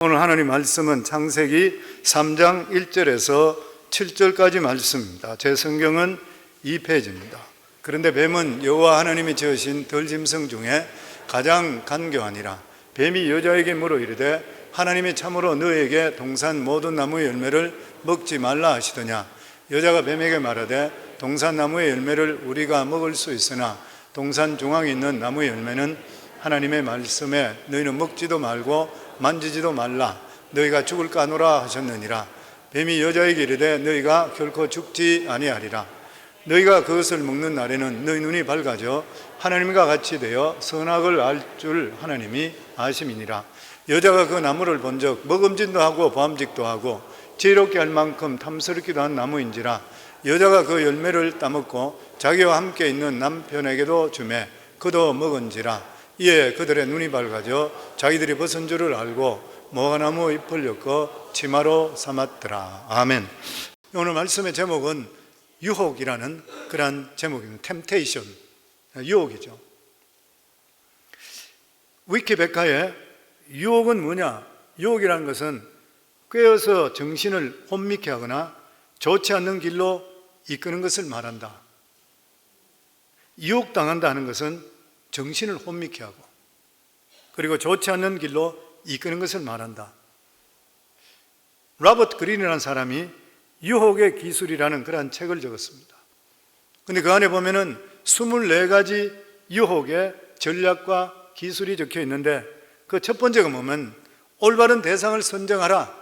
오늘 하나님 말씀은 창세기 3장 1절에서 7절까지 말씀입니다. 제 성경은 2페이지입니다. 그런데 뱀은 여호와 하나님이 지으신 들짐승 중에 가장 간교하니라. 뱀이 여자에게 물어 이르되 하나님이 참으로 너에게 동산 모든 나무의 열매를 먹지 말라 하시더냐. 여자가 뱀에게 말하되 동산 나무의 열매를 우리가 먹을 수 있으나 동산 중앙에 있는 나무의 열매는 하나님의 말씀에 너희는 먹지도 말고 만지지도 말라 너희가 죽을까 하노라 하셨느니라. 뱀이 여자에게 이르되 너희가 결코 죽지 아니하리라. 너희가 그것을 먹는 날에는 너희 눈이 밝아져 하나님과 같이 되어 선악을 알 줄 하나님이 아심이니라. 여자가 그 나무를 본즉 먹음직도 하고 보암직도 하고 지혜롭게 할 만큼 탐스럽기도 한 나무인지라. 여자가 그 열매를 따먹고 자기와 함께 있는 남편에게도 주매 그도 먹은지라. 이에 그들의 눈이 밝아져 자기들이 벗은 줄을 알고 무화과나무 잎을 엮어 치마로 삼았더라. 아멘. 오늘 말씀의 제목은 유혹이라는 그러한 제목입니다. 템테이션, 유혹이죠. 위키백과에 유혹은 뭐냐? 유혹이라는 것은 꿰어서 정신을 혼미케 하거나 좋지 않는 길로 이끄는 것을 말한다. 유혹당한다 하는 것은 정신을 혼미케 하고 그리고 좋지 않는 길로 이끄는 것을 말한다. 로버트 그린이라는 사람이 유혹의 기술이라는 그러한 책을 적었습니다. 그런데 그 안에 보면은 24가지 유혹의 전략과 기술이 적혀 있는데 그 첫 번째가 뭐냐면 올바른 대상을 선정하라.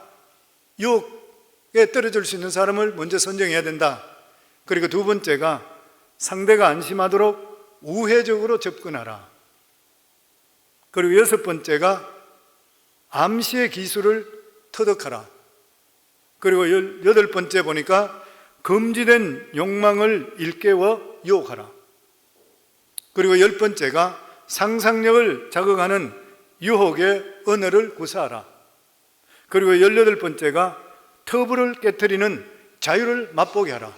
유혹에 떨어질 수 있는 사람을 먼저 선정해야 된다. 그리고 두 번째가 상대가 안심하도록 우회적으로 접근하라. 그리고 여섯 번째가 암시의 기술을 터득하라. 그리고 여덟 번째 보니까 금지된 욕망을 일깨워 유혹하라. 그리고 열 번째가 상상력을 자극하는 유혹의 언어를 구사하라. 그리고 18번째가 터부를 깨트리는 자유를 맛보게 하라.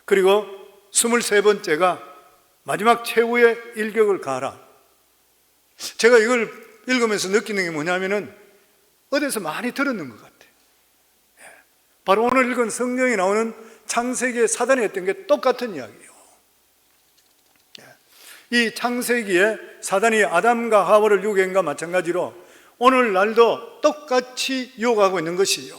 그리고 23번째가 마지막 최후의 일격을 가하라. 제가 이걸 읽으면서 느끼는 게 뭐냐면은 어디서 많이 들었는 것 같아요. 바로 오늘 읽은 성경에 나오는 창세기의 사단이 했던 게 똑같은 이야기예요. 이 창세기에 사단이 아담과 하와를 유혹한 것과 마찬가지로 오늘날도 똑같이 유혹하고 있는 것이에요.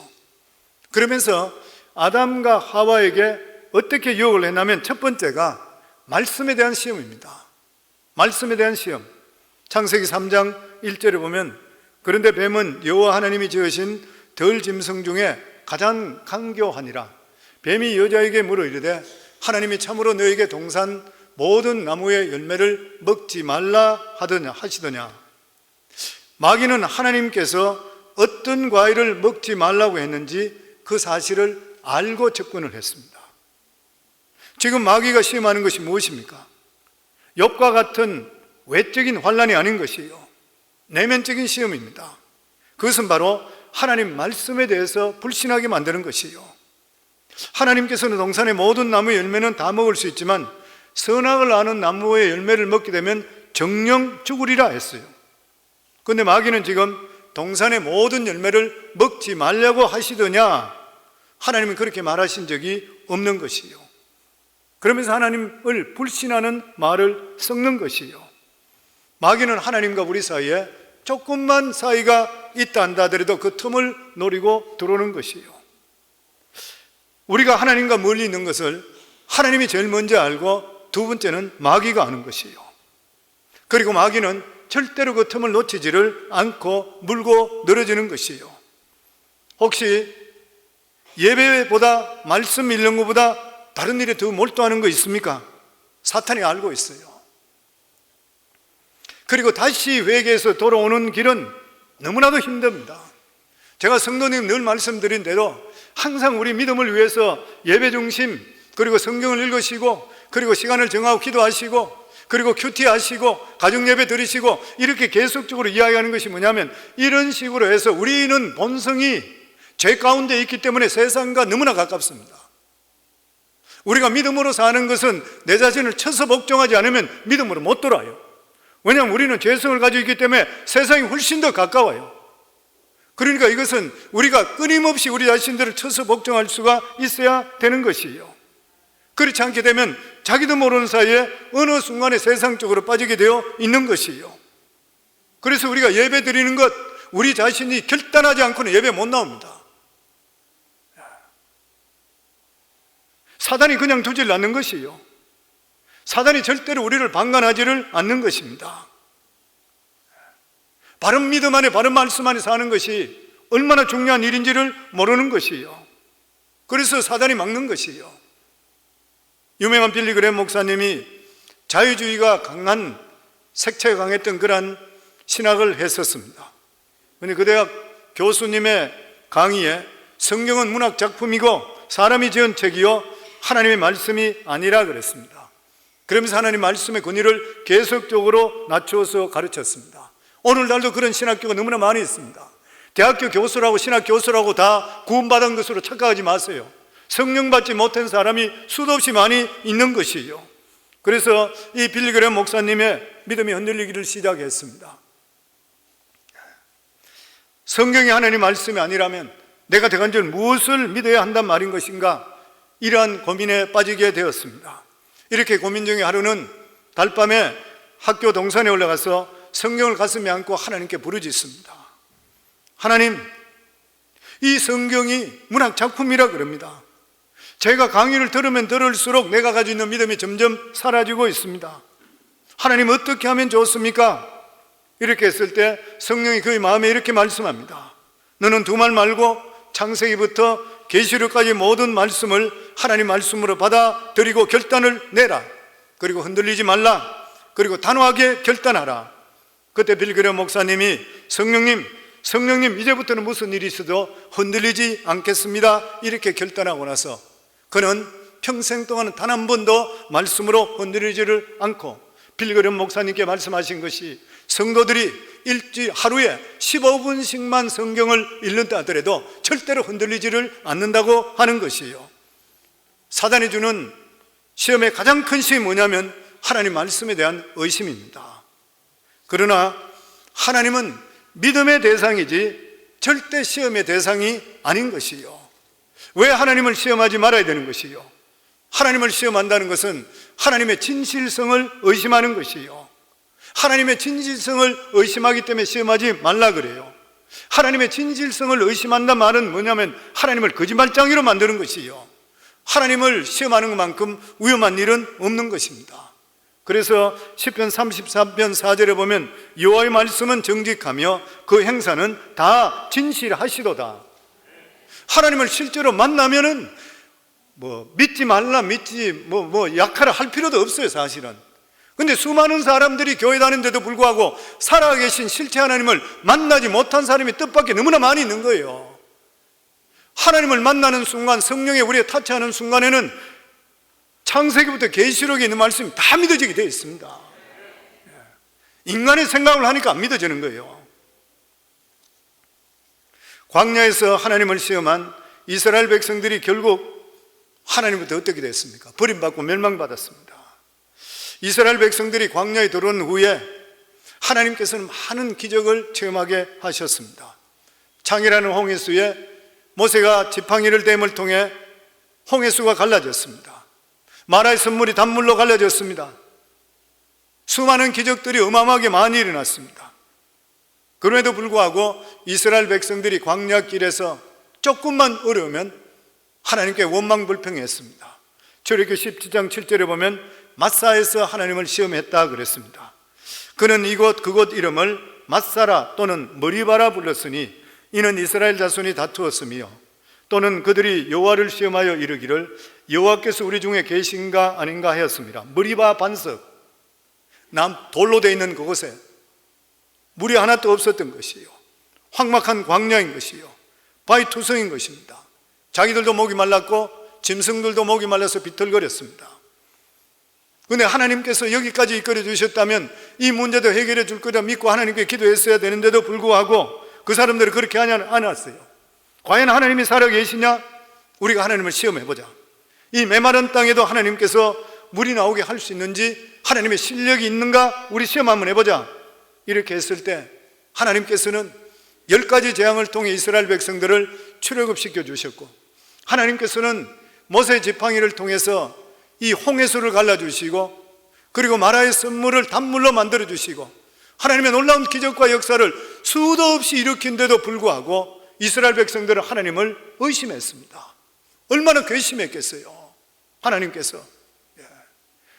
그러면서 아담과 하와에게 어떻게 유혹을 했냐면 첫 번째가 말씀에 대한 시험입니다. 말씀에 대한 시험. 창세기 3장 1절에 보면 그런데 뱀은 여호와 하나님이 지으신 들짐승 중에 가장 간교하니라. 뱀이 여자에게 물어 이르되 하나님이 참으로 너에게 동산 모든 나무의 열매를 먹지 말라 하시더냐. 마귀는 하나님께서 어떤 과일을 먹지 말라고 했는지 그 사실을 알고 접근을 했습니다. 지금 마귀가 시험하는 것이 무엇입니까? 욥과 같은 외적인 환난이 아닌 것이에요. 내면적인 시험입니다. 그것은 바로 하나님 말씀에 대해서 불신하게 만드는 것이에요. 하나님께서는 동산의 모든 나무의 열매는 다 먹을 수 있지만 선악을 아는 나무의 열매를 먹게 되면 정령 죽으리라 했어요. 그런데 마귀는 지금 동산의 모든 열매를 먹지 말라고 하시더냐? 하나님은 그렇게 말하신 적이 없는 것이에요. 그러면서 하나님을 불신하는 말을 섞는 것이에요. 마귀는 하나님과 우리 사이에 조금만 사이가 있다 한다 하더라도 그 틈을 노리고 들어오는 것이에요. 우리가 하나님과 멀리 있는 것을 하나님이 제일 먼저 알고 두 번째는 마귀가 아는 것이에요. 그리고 마귀는 절대로 그 틈을 놓치지를 않고 물고 늘어지는 것이에요. 혹시 예배보다 말씀 읽는 것보다 다른 일에 더 몰두하는 거 있습니까? 사탄이 알고 있어요. 그리고 다시 회개해서 돌아오는 길은 너무나도 힘듭니다. 제가 성도님 늘 말씀드린 대로 항상 우리 믿음을 위해서 예배 중심, 그리고 성경을 읽으시고, 그리고 시간을 정하고 기도하시고, 그리고 큐티 하시고, 가정 예배 드리시고, 이렇게 계속적으로 이야기하는 것이 뭐냐면 이런 식으로 해서 우리는 본성이 죄 가운데 있기 때문에 세상과 너무나 가깝습니다. 우리가 믿음으로 사는 것은 내 자신을 쳐서 복종하지 않으면 믿음으로 못 돌아요. 왜냐하면 우리는 죄성을 가지고 있기 때문에 세상이 훨씬 더 가까워요. 그러니까 이것은 우리가 끊임없이 우리 자신들을 쳐서 복종할 수가 있어야 되는 것이에요. 그렇지 않게 되면 자기도 모르는 사이에 어느 순간에 세상 쪽으로 빠지게 되어 있는 것이에요. 그래서 우리가 예배 드리는 것, 우리 자신이 결단하지 않고는 예배 못 나옵니다. 사단이 그냥 두질 않는 것이에요. 사단이 절대로 우리를 방관하지를 않는 것입니다. 바른 믿음 안에 바른 말씀 안에 사는 것이 얼마나 중요한 일인지를 모르는 것이에요. 그래서 사단이 막는 것이에요. 유명한 빌리그램 목사님이 자유주의가 강한, 색채가 강했던 그러한 신학을 했었습니다. 그런데 그 대학 교수님의 강의에 성경은 문학 작품이고 사람이 지은 책이요 하나님의 말씀이 아니라 그랬습니다. 그러면서 하나님 말씀의 권위를 계속적으로 낮추어서 가르쳤습니다. 오늘날도 그런 신학교가 너무나 많이 있습니다. 대학교 교수라고 신학 교수라고 다 구원받은 것으로 착각하지 마세요. 성령 받지 못한 사람이 수도 없이 많이 있는 것이에요. 그래서 이 빌리그램 목사님의 믿음이 흔들리기를 시작했습니다. 성경이 하나님 말씀이 아니라면 내가 대관절 무엇을 믿어야 한단 말인 것인가? 이러한 고민에 빠지게 되었습니다. 이렇게 고민 중에 하루는 달밤에 학교 동산에 올라가서 성경을 가슴에 안고 하나님께 부르짖습니다. 하나님, 이 성경이 문학 작품이라 그럽니다. 제가 강의를 들으면 들을수록 내가 가지고 있는 믿음이 점점 사라지고 있습니다. 하나님, 어떻게 하면 좋습니까? 이렇게 했을 때 성령이 그의 마음에 이렇게 말씀합니다. 너는 두말 말고 창세기부터 계시록까지 모든 말씀을 하나님 말씀으로 받아들이고 결단을 내라. 그리고 흔들리지 말라. 그리고 단호하게 결단하라. 그때 빌리그램 목사님이 성령님 이제부터는 무슨 일이 있어도 흔들리지 않겠습니다. 이렇게 결단하고 나서 그는 평생 동안 단 한 번도 말씀으로 흔들리지를 않고 빌리그램 목사님께 말씀하신 것이 성도들이 일주일 하루에 15분씩만 성경을 읽는다 하더라도 절대로 흔들리지를 않는다고 하는 것이에요. 사단이 주는 시험의 가장 큰 시험이 뭐냐면 하나님 말씀에 대한 의심입니다. 그러나 하나님은 믿음의 대상이지 절대 시험의 대상이 아닌 것이요. 왜 하나님을 시험하지 말아야 되는 것이요? 하나님을 시험한다는 것은 하나님의 진실성을 의심하는 것이요. 하나님의 진실성을 의심하기 때문에 시험하지 말라 그래요. 하나님의 진실성을 의심한다 말은 뭐냐면 하나님을 거짓말장이로 만드는 것이요. 하나님을 시험하는 것만큼 위험한 일은 없는 것입니다. 그래서 시편 33편 4절에 보면 여호와의 말씀은 정직하며 그 행사는 다 진실하시도다. 하나님을 실제로 만나면은 믿지 말라, 약하라 할 필요도 없어요, 사실은. 근데 수많은 사람들이 교회 다니는데도 불구하고 살아계신 실제 하나님을 만나지 못한 사람이 뜻밖에 너무나 많이 있는 거예요. 하나님을 만나는 순간, 성령의 우리에 타치하는 순간에는 창세기부터 계시록에 있는 말씀이 다 믿어지게 되어 있습니다. 인간의 생각을 하니까 안 믿어지는 거예요. 광야에서 하나님을 시험한 이스라엘 백성들이 결국 하나님부터 어떻게 됐습니까? 버림받고 멸망받았습니다. 이스라엘 백성들이 광야에 들어온 후에 하나님께서는 많은 기적을 체험하게 하셨습니다. 창이라는 홍해수에 모세가 지팡이를 댐을 통해 홍해수가 갈라졌습니다. 마라의 선물이 단물로 갈라졌습니다. 수많은 기적들이 어마어마하게 많이 일어났습니다. 그럼에도 불구하고 이스라엘 백성들이 광야길에서 조금만 어려우면 하나님께 원망불평했습니다. 출애굽기 17장 7절에 보면 마사에서 하나님을 시험했다 그랬습니다. 그는 이곳 그곳 이름을 마사라 또는 머리바라 불렀으니 이는 이스라엘 자손이 다투었으며 또는 그들이 여호와를 시험하여 이르기를 여호와께서 우리 중에 계신가 아닌가 하였습니다. 머리바 반석, 돌로 되어 있는 그곳에 물이 하나도 없었던 것이요, 황막한 광야인 것이요, 바위 투성인 것입니다. 자기들도 목이 말랐고 짐승들도 목이 말라서 비틀거렸습니다. 그런데 하나님께서 여기까지 이끌어 주셨다면 이 문제도 해결해 줄 거라 믿고 하나님께 기도했어야 되는데도 불구하고 그 사람들이 그렇게 하지 않았어요. 과연 하나님이 살아계시냐? 우리가 하나님을 시험해보자. 이 메마른 땅에도 하나님께서 물이 나오게 할 수 있는지, 하나님의 실력이 있는가 우리 시험 한번 해보자. 이렇게 했을 때 하나님께서는 10가지 재앙을 통해 이스라엘 백성들을 출애굽시켜 주셨고, 하나님께서는 모세 지팡이를 통해서 이 홍해수를 갈라주시고, 그리고 마라의 선물을 단물로 만들어 주시고, 하나님의 놀라운 기적과 역사를 수도 없이 일으킨데도 불구하고 이스라엘 백성들은 하나님을 의심했습니다. 얼마나 괘씸했겠어요, 하나님께서.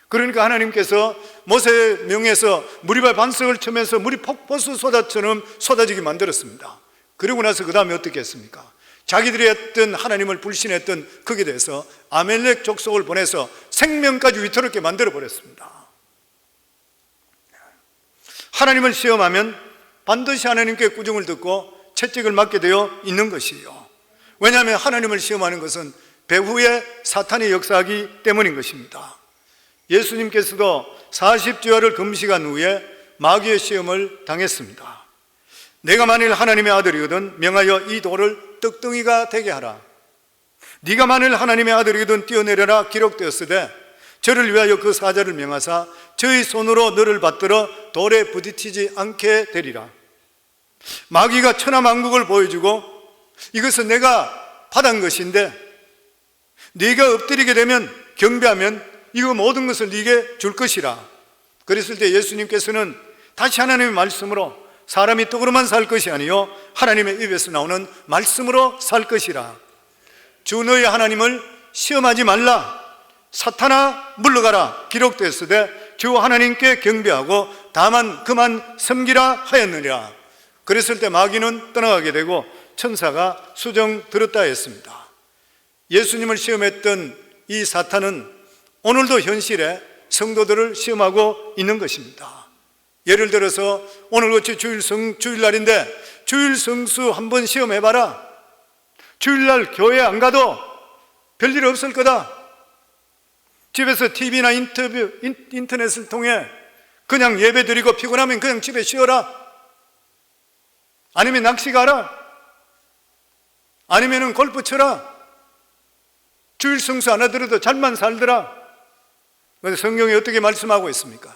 그러니까 하나님께서 모세의 명에서 무리발 반석을 쳐면서 물이 폭포수 쏟아처럼 쏟아지게 만들었습니다. 그리고 나서 그 다음에 어떻게 했습니까? 자기들이 했던, 하나님을 불신했던 거기에 대해서 아멜렉 족속을 보내서 생명까지 위태롭게 만들어버렸습니다. 하나님을 시험하면 반드시 하나님께 꾸중을 듣고 채찍을 맞게 되어 있는 것이에요. 왜냐하면 하나님을 시험하는 것은 배후에 사탄이 역사하기 때문인 것입니다. 예수님께서도 40주야를 금식한 후에 마귀의 시험을 당했습니다. 내가 만일 하나님의 아들이거든 명하여 이 돌을 떡덩이가 되게 하라. 네가 만일 하나님의 아들이거든 뛰어내려라 기록되었으되 저를 위하여 그 사자를 명하사 저의 손으로 너를 받들어 돌에 부딪히지 않게 되리라. 마귀가 천하만국을 보여주고 이것은 내가 받은 것인데 네가 엎드리게 되면, 경배하면 이거 모든 것을 네게 줄 것이라. 그랬을 때 예수님께서는 다시 하나님의 말씀으로 사람이 떡으로만 살 것이 아니요 하나님의 입에서 나오는 말씀으로 살 것이라. 주 너희 하나님을 시험하지 말라. 사탄아 물러가라. 기록되었으되 주 하나님께 경배하고 다만 그만 섬기라 하였느니라. 그랬을 때 마귀는 떠나가게 되고 천사가 수정 들었다 했습니다. 예수님을 시험했던 이 사탄은 오늘도 현실에 성도들을 시험하고 있는 것입니다. 예를 들어서 오늘같이 주일날인데 주일 성수 한번 시험해봐라. 주일날 교회 안 가도 별일 없을 거다. 집에서 TV나 인터넷을 통해 그냥 예배 드리고 피곤하면 그냥 집에 쉬어라. 아니면 낚시 가라. 아니면 골프 쳐라. 주일 성수 안 하더라도 잘만 살더라. 그런데 성경이 어떻게 말씀하고 있습니까?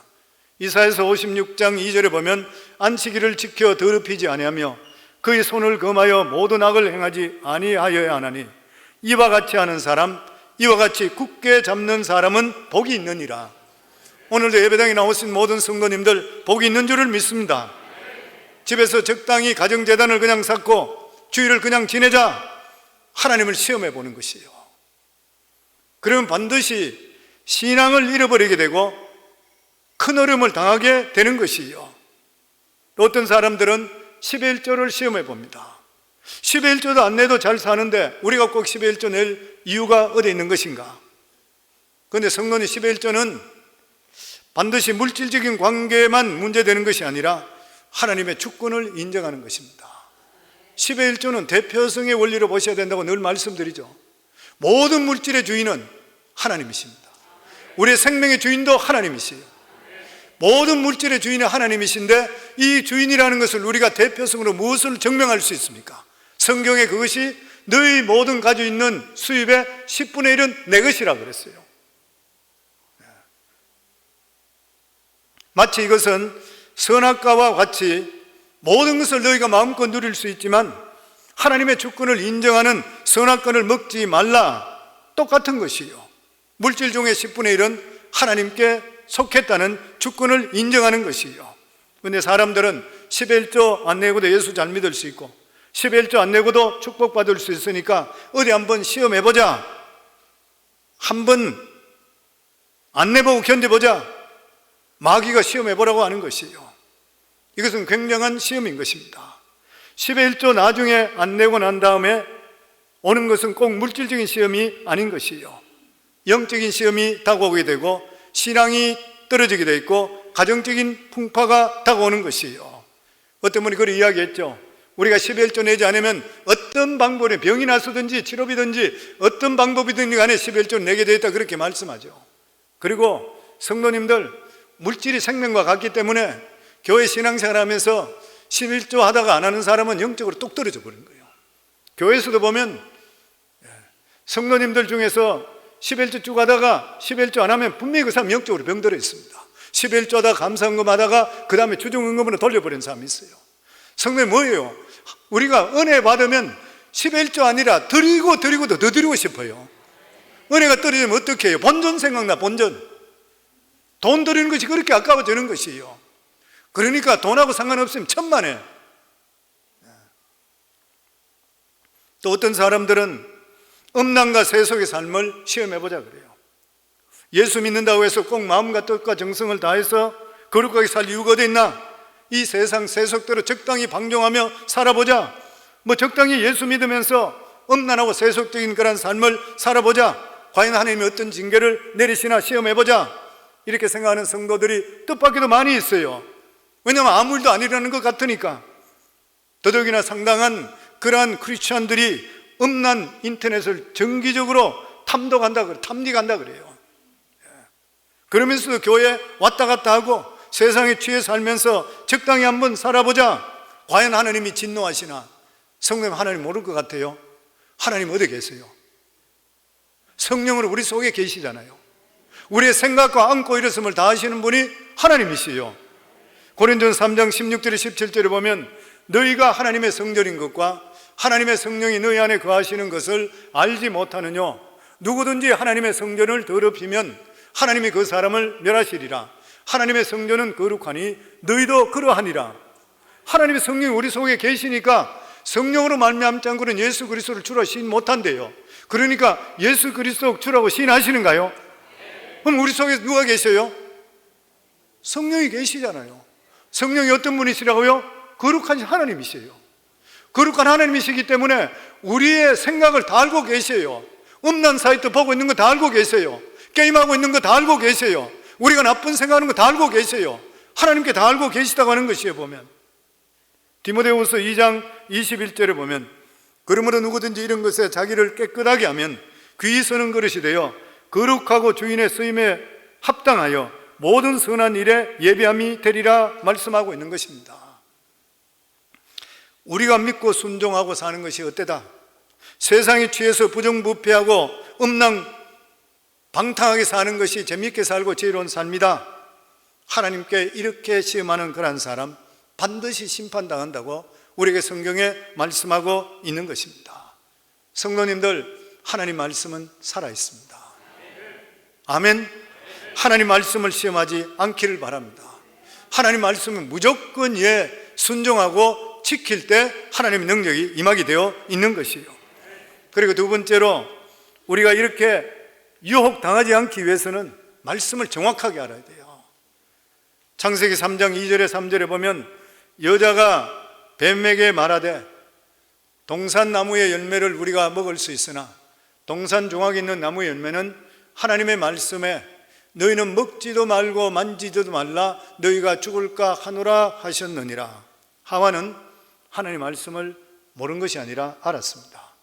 이사야서 56장 2절에 보면 안식일을 지켜 더럽히지 아니하며 그의 손을 금하여 모든 악을 행하지 아니하여야 하나니 이와 같이 하는 사람, 이와 같이 굳게 잡는 사람은 복이 있느니라. 오늘도 예배당에 나오신 모든 성도님들 복이 있는 줄을 믿습니다. 집에서 적당히 가정재단을 그냥 쌓고 주일을 그냥 지내자. 하나님을 시험해 보는 것이에요. 그러면 반드시 신앙을 잃어버리게 되고 큰 어려움을 당하게 되는 것이에요. 어떤 사람들은 11조를 시험해 봅니다. 11조도 안 내도 잘 사는데 우리가 꼭 11조 낼 이유가 어디 있는 것인가? 그런데 성론이 11조는 반드시 물질적인 관계만 문제되는 것이 아니라 하나님의 주권을 인정하는 것입니다. 11조는 대표성의 원리로 보셔야 된다고 늘 말씀드리죠. 모든 물질의 주인은 하나님이십니다. 우리의 생명의 주인도 하나님이시에요. 모든 물질의 주인은 하나님이신데 이 주인이라는 것을 우리가 대표성으로 무엇을 증명할 수 있습니까? 성경에 그것이 너희 모든 가지고 있는 수입의 10분의 1은 내 것이라 그랬어요. 마치 이것은 선악과와 같이 모든 것을 너희가 마음껏 누릴 수 있지만 하나님의 주권을 인정하는 선악과를 먹지 말라, 똑같은 것이요. 물질 중에 10분의 1은 하나님께 속했다는 주권을 인정하는 것이요. 그런데 사람들은 11조 안 내고도 예수 잘 믿을 수 있고 11조 안 내고도 축복받을 수 있으니까 어디 한번 시험해보자, 한번 안 내보고 견뎌보자, 마귀가 시험해보라고 하는 것이요. 이것은 굉장한 시험인 것입니다. 11조 나중에 안 내고 난 다음에 오는 것은 꼭 물질적인 시험이 아닌 것이요. 영적인 시험이 다가오게 되고 신앙이 떨어지게 돼 있고 가정적인 풍파가 다가오는 것이요. 어떤 분이 그렇게 이야기했죠. 우리가 11조 내지 않으면 어떤 방법에 병이 나서든지 치료비든지 어떤 방법이든지 간에 11조 내게 되었다, 그렇게 말씀하죠. 그리고 성도님들, 물질이 생명과 같기 때문에 교회 신앙생활 하면서 11조 하다가 안 하는 사람은 영적으로 뚝 떨어져 버린 거예요. 교회에서도 보면 성도님들 중에서 11조 쭉 하다가 11조 안 하면 분명히 그 사람 영적으로 병들어 있습니다. 11조 하다가 감사헌금 하다가 그 다음에 주중헌금으로 돌려버린 사람이 있어요. 성도님 뭐예요? 우리가 은혜 받으면 10의 1조 아니라 드리고 드리고도 더 드리고 싶어요. 은혜가 떨어지면 어떻게 해요? 본전 생각나, 본전. 돈 드리는 것이 그렇게 아까워지는 것이에요. 그러니까 돈하고 상관없으면 천만에. 또 어떤 사람들은 음란과 세속의 삶을 시험해보자 그래요. 예수 믿는다고 해서 꼭 마음과 뜻과 정성을 다해서 거룩하게 살 이유가 어디 있나? 이 세상 세속대로 적당히 방종하며 살아보자. 뭐 적당히 예수 믿으면서 음란하고 세속적인 그런 삶을 살아보자. 과연 하나님이 어떤 징계를 내리시나 시험해보자. 이렇게 생각하는 성도들이 뜻밖에도 많이 있어요. 왜냐하면 아무 일도 아니라는 것 같으니까. 더더욱이나 상당한 그러한 크리스천들이 음란 인터넷을 정기적으로 탐닉한다 그래요. 그러면서도 교회에 왔다 갔다 하고 세상에 취해 살면서 적당히 한번 살아보자. 과연 하나님이 진노하시나? 성령 하나님 모를 것 같아요. 하나님 어디 계세요? 성령으로 우리 속에 계시잖아요. 우리의 생각과 안고 일었음을 다하시는 분이 하나님이시요. 고린도전서 3장 16절에 17절에 보면 너희가 하나님의 성전인 것과 하나님의 성령이 너희 안에 거하시는 것을 알지 못하느뇨. 누구든지 하나님의 성전을 더럽히면 하나님이 그 사람을 멸하시리라. 하나님의 성전은 거룩하니 너희도 그러하니라. 하나님의 성령이 우리 속에 계시니까 성령으로 말미암지 않고는 예수 그리스도를 주라 시인 못한대요. 그러니까 예수 그리스도 주라고 시인하시는가요? 그럼 우리 속에 누가 계셔요? 성령이 계시잖아요. 성령이 어떤 분이시라고요? 거룩한 하나님이세요. 거룩한 하나님이시기 때문에 우리의 생각을 다 알고 계세요. 음란 사이트 보고 있는 거 다 알고 계세요. 게임하고 있는 거 다 알고 계세요. 우리가 나쁜 생각하는 거 다 알고 계세요. 하나님께 다 알고 계시다고 하는 것이에요. 보면 디모데후서 2장 21절에 보면 그러므로 누구든지 이런 것에 자기를 깨끗하게 하면 귀히 서는 그릇이 되어 거룩하고 주인의 쓰임에 합당하여 모든 선한 일에 예비함이 되리라 말씀하고 있는 것입니다. 우리가 믿고 순종하고 사는 것이 어때다? 세상에 취해서 부정부패하고 음란 방탕하게 사는 것이 재미있게 살고 지혜로운 삶이다. 하나님께 이렇게 시험하는 그런 사람 반드시 심판당한다고 우리에게 성경에 말씀하고 있는 것입니다. 성도님들, 하나님 말씀은 살아있습니다. 아멘. 하나님 말씀을 시험하지 않기를 바랍니다. 하나님 말씀은 무조건 순종하고 지킬 때 하나님의 능력이 임하게 되어 있는 것이에요. 그리고 두 번째로 우리가 이렇게 유혹당하지 않기 위해서는 말씀을 정확하게 알아야 돼요. 창세기 3장 2절에 3절에 보면 여자가 뱀에게 말하되 동산나무의 열매를 우리가 먹을 수 있으나 동산 종악에 있는 나무의 열매는 하나님의 말씀에 너희는 먹지도 말고 만지지도 말라 너희가 죽을까 하노라 하셨느니라. 하와는 하나님의 말씀을 모르는 것이 아니라 알았습니다.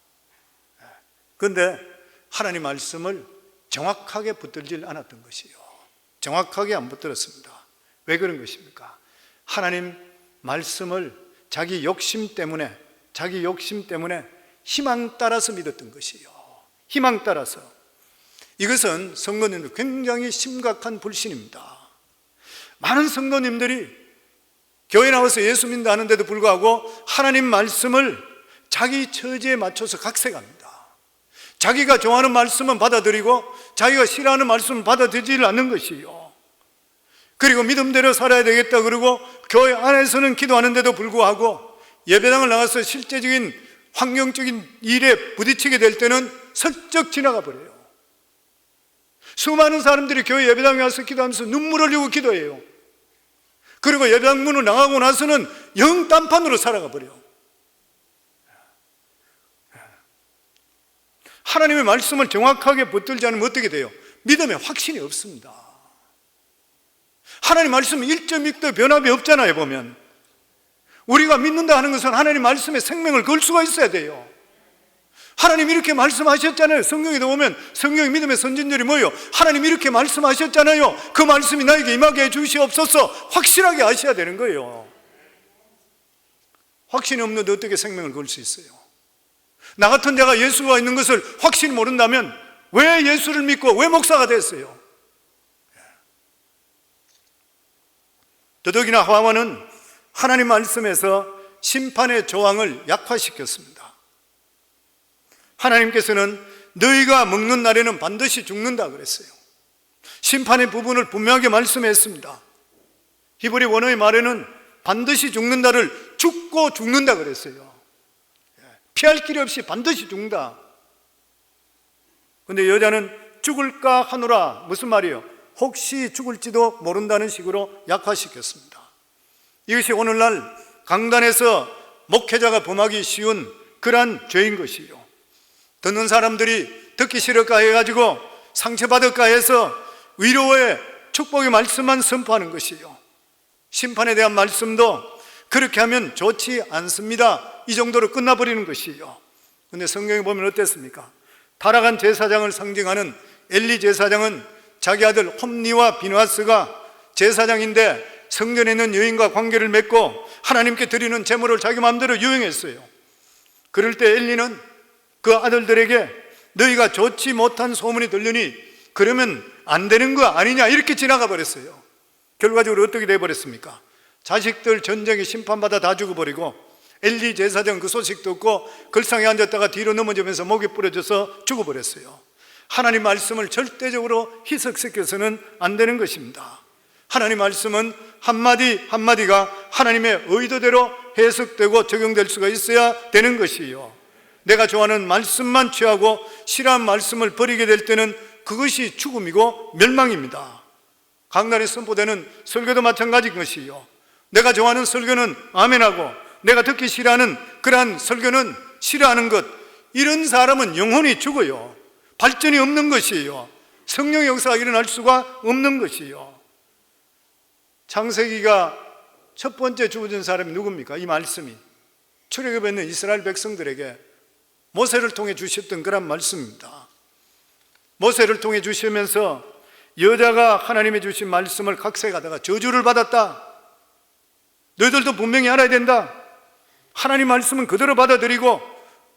그런데 하나님 말씀을 정확하게 붙들질 않았던 것이요. 정확하게 안 붙들었습니다. 왜 그런 것입니까? 하나님 말씀을 자기 욕심 때문에 희망 따라서 믿었던 것이요. 희망 따라서. 이것은 성도님들 굉장히 심각한 불신입니다. 많은 성도님들이 교회 나와서 예수 믿는다 하는데도 불구하고 하나님 말씀을 자기 처지에 맞춰서 각색합니다. 자기가 좋아하는 말씀은 받아들이고 자기가 싫어하는 말씀은 받아들이지 않는 것이요. 그리고 믿음대로 살아야 되겠다 그러고 교회 안에서는 기도하는데도 불구하고 예배당을 나가서 실제적인 환경적인 일에 부딪히게 될 때는 슬쩍 지나가 버려요. 수많은 사람들이 교회 예배당에 와서 기도하면서 눈물 흘리고 기도해요. 그리고 예배당 문을 나가고 나서는 영 딴판으로 살아가 버려요. 하나님의 말씀을 정확하게 붙들지 않으면 어떻게 돼요? 믿음에 확신이 없습니다. 하나님 말씀은 1.1도 변함이 없잖아요. 보면 우리가 믿는다 하는 것은 하나님 말씀에 생명을 걸 수가 있어야 돼요. 하나님 이렇게 말씀하셨잖아요. 성경에 보면 성경의 믿음의 선진들이 뭐예요? 하나님 이렇게 말씀하셨잖아요. 그 말씀이 나에게 임하게 해주시옵소서. 확실하게 아셔야 되는 거예요. 확신이 없는데 어떻게 생명을 걸 수 있어요? 나 같은 자가 예수가 있는 것을 확실히 모른다면 왜 예수를 믿고 왜 목사가 됐어요? 더더욱이나 하와는 하나님 말씀에서 심판의 조항을 약화시켰습니다. 하나님께서는 너희가 먹는 날에는 반드시 죽는다 그랬어요. 심판의 부분을 분명하게 말씀했습니다. 히브리 원어의 말에는 반드시 죽는다를 죽고 죽는다 그랬어요. 피할 길이 없이 반드시 죽는다. 근데 여자는 죽을까 하노라, 무슨 말이에요? 혹시 죽을지도 모른다는 식으로 약화시켰습니다. 이것이 오늘날 강단에서 목회자가 범하기 쉬운 그러한 죄인 것이요, 듣는 사람들이 듣기 싫을까 해가지고 상처받을까 해서 위로의 축복의 말씀만 선포하는 것이요, 심판에 대한 말씀도 그렇게 하면 좋지 않습니다, 이 정도로 끝나버리는 것이요. 근데 성경에 보면 어땠습니까? 타락한 제사장을 상징하는 엘리 제사장은 자기 아들 홈니와 비느하스가 제사장인데 성전에 있는 여인과 관계를 맺고 하나님께 드리는 제물을 자기 마음대로 유행했어요. 그럴 때 엘리는 그 아들들에게 너희가 좋지 못한 소문이 들리니 그러면 안 되는 거 아니냐, 이렇게 지나가 버렸어요. 결과적으로 어떻게 돼버렸습니까? 자식들 전쟁에 심판받아 다 죽어버리고 엘리 제사장 그 소식 듣고 걸상에 앉았다가 뒤로 넘어지면서 목이 부러져서 죽어버렸어요. 하나님 말씀을 절대적으로 희석시켜서는 안 되는 것입니다. 하나님 말씀은 한마디 한마디가 하나님의 의도대로 해석되고 적용될 수가 있어야 되는 것이요, 내가 좋아하는 말씀만 취하고 싫어하는 말씀을 버리게 될 때는 그것이 죽음이고 멸망입니다. 강단에 선포되는 설교도 마찬가지인 것이요, 내가 좋아하는 설교는 아멘하고 내가 듣기 싫어하는 그러한 설교는 싫어하는 것, 이런 사람은 영혼이 죽어요. 발전이 없는 것이에요. 성령의 역사가 일어날 수가 없는 것이에요. 창세기가 첫 번째 주어진 사람이 누굽니까? 이 말씀이 출애굽에 있는 이스라엘 백성들에게 모세를 통해 주셨던 그런 말씀입니다. 모세를 통해 주시면서 여자가 하나님의 주신 말씀을 각색하다가 저주를 받았다. 너희들도 분명히 알아야 된다. 하나님 말씀은 그대로 받아들이고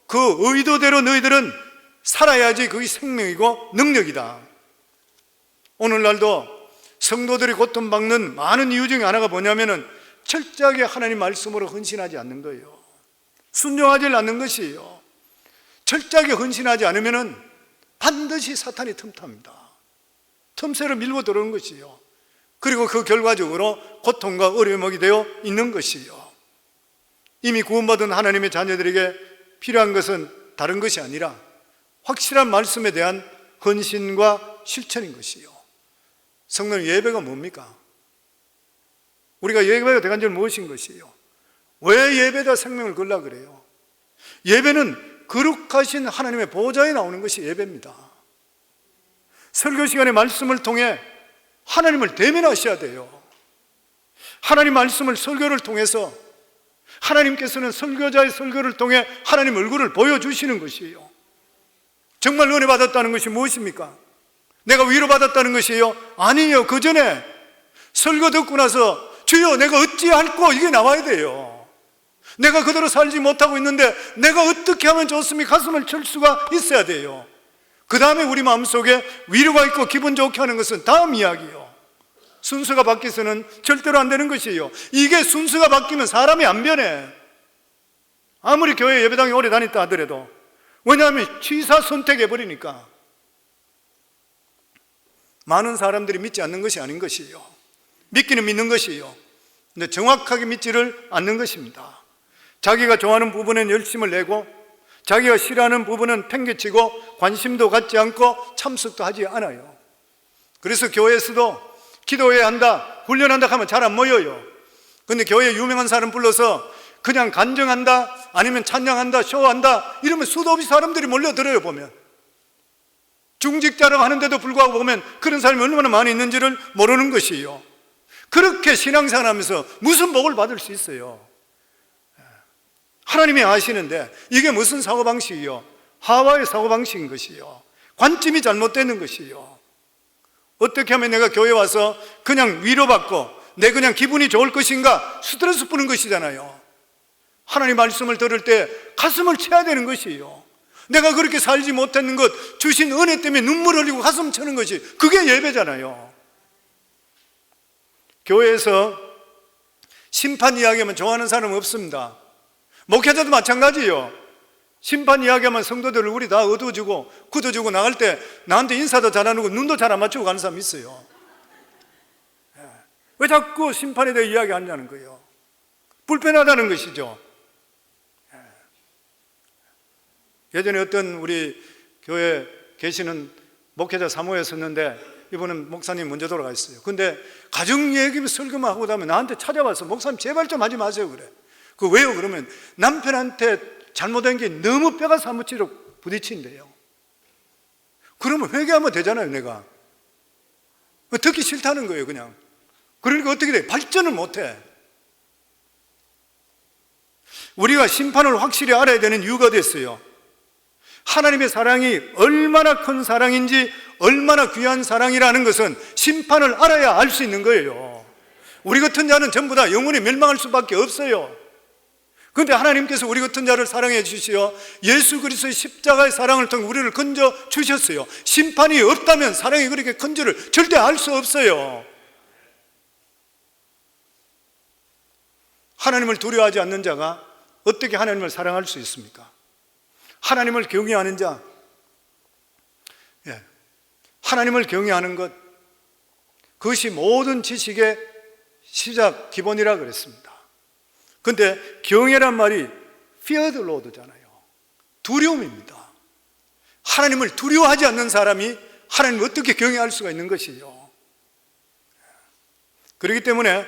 그 의도대로 너희들은 살아야지 그게 생명이고 능력이다. 오늘날도 성도들이 고통받는 많은 이유 중에 하나가 뭐냐면은 철저하게 하나님 말씀으로 헌신하지 않는 거예요. 순종하지 않는 것이에요. 철저하게 헌신하지 않으면은 반드시 사탄이 틈탑니다. 틈새로 밀고 들어오는 것이에요. 그리고 그 결과적으로 고통과 어려움이 되어 있는 것이에요. 이미 구원받은 하나님의 자녀들에게 필요한 것은 다른 것이 아니라 확실한 말씀에 대한 헌신과 실천인 것이요. 성령 예배가 뭡니까? 우리가 예배가 대간절 무엇인 것이요? 왜 예배에다 생명을 걸라 그래요? 예배는 거룩하신 하나님의 보좌에 나오는 것이 예배입니다. 설교 시간에 말씀을 통해 하나님을 대면하셔야 돼요. 하나님 말씀을 설교를 통해서 하나님께서는 설교자의 설교를 통해 하나님 얼굴을 보여주시는 것이에요. 정말 은혜 받았다는 것이 무엇입니까? 내가 위로받았다는 것이에요? 아니에요. 그 전에 설교 듣고 나서 주여 내가 어찌할꼬, 이게 나와야 돼요. 내가 그대로 살지 못하고 있는데 내가 어떻게 하면 좋습니까? 가슴을 칠 수가 있어야 돼요. 그 다음에 우리 마음속에 위로가 있고 기분 좋게 하는 것은 다음 이야기요. 순서가 바뀌어서는 절대로 안 되는 것이에요. 이게 순서가 바뀌면 사람이 안 변해. 아무리 교회 예배당에 오래 다녔다 하더라도. 왜냐하면 취사 선택해버리니까. 많은 사람들이 믿지 않는 것이 아닌 것이에요. 믿기는 믿는 것이에요. 근데 정확하게 믿지를 않는 것입니다. 자기가 좋아하는 부분엔 열심을 내고 자기가 싫어하는 부분은 팽개치고 관심도 갖지 않고 참석도 하지 않아요. 그래서 교회에서도 기도해야 한다, 훈련한다 하면 잘 안 모여요. 근데 교회에 유명한 사람 불러서 그냥 간증한다, 아니면 찬양한다, 쇼한다 이러면 수도 없이 사람들이 몰려들어요. 보면 중직자라고 하는데도 불구하고 보면 그런 사람이 얼마나 많이 있는지를 모르는 것이에요. 그렇게 신앙생활하면서 무슨 복을 받을 수 있어요? 하나님이 아시는데 이게 무슨 사고방식이요? 하와의 사고방식인 것이요. 관점이 잘못되는 것이요. 어떻게 하면 내가 교회 와서 그냥 위로받고 내 그냥 기분이 좋을 것인가? 스트레스 푸는 것이잖아요. 하나님 말씀을 들을 때 가슴을 쳐야 되는 것이에요. 내가 그렇게 살지 못했는 것, 주신 은혜 때문에 눈물 흘리고 가슴 쳐는 것이 그게 예배잖아요. 교회에서 심판 이야기하면 좋아하는 사람은 없습니다. 목회자도 마찬가지예요. 심판 이야기하면 성도들을 우리 다 얻어주고 굳어주고 나갈 때 나한테 인사도 잘 안 하고 눈도 잘 안 맞추고 가는 사람 있어요. 왜 자꾸 심판에 대해 이야기하냐는 거예요. 불편하다는 것이죠. 예전에 어떤 우리 교회 계시는 목회자 사모였었는데 이분은 목사님 먼저 돌아가셨어요. 근데 가정 얘기 설교만 하고 나면 나한테 찾아와서 목사님 제발 좀 하지 마세요 그래. 그 왜요? 그러면 남편한테 잘못한 게 너무 뼈가 사무치도록 부딪힌대요. 그러면 회개하면 되잖아요. 내가 듣기 싫다는 거예요. 그냥. 그러니까 어떻게 돼? 발전을 못해. 우리가 심판을 확실히 알아야 되는 이유가 됐어요. 하나님의 사랑이 얼마나 큰 사랑인지, 얼마나 귀한 사랑이라는 것은 심판을 알아야 알 수 있는 거예요. 우리 같은 자는 전부 다 영원히 멸망할 수밖에 없어요. 그런데 하나님께서 우리 같은 자를 사랑해 주시어 예수 그리스도의 십자가의 사랑을 통해 우리를 건져 주셨어요. 심판이 없다면 사랑이 그렇게 큰 줄을 절대 알 수 없어요. 하나님을 두려워하지 않는 자가 어떻게 하나님을 사랑할 수 있습니까? 하나님을 경외하는 자, 하나님을 경외하는 것, 그것이 모든 지식의 시작, 기본이라 그랬습니다. 그런데 경외란 말이 fear the Lord잖아요. 두려움입니다. 하나님을 두려워하지 않는 사람이 하나님을 어떻게 경외할 수가 있는 것이죠. 그렇기 때문에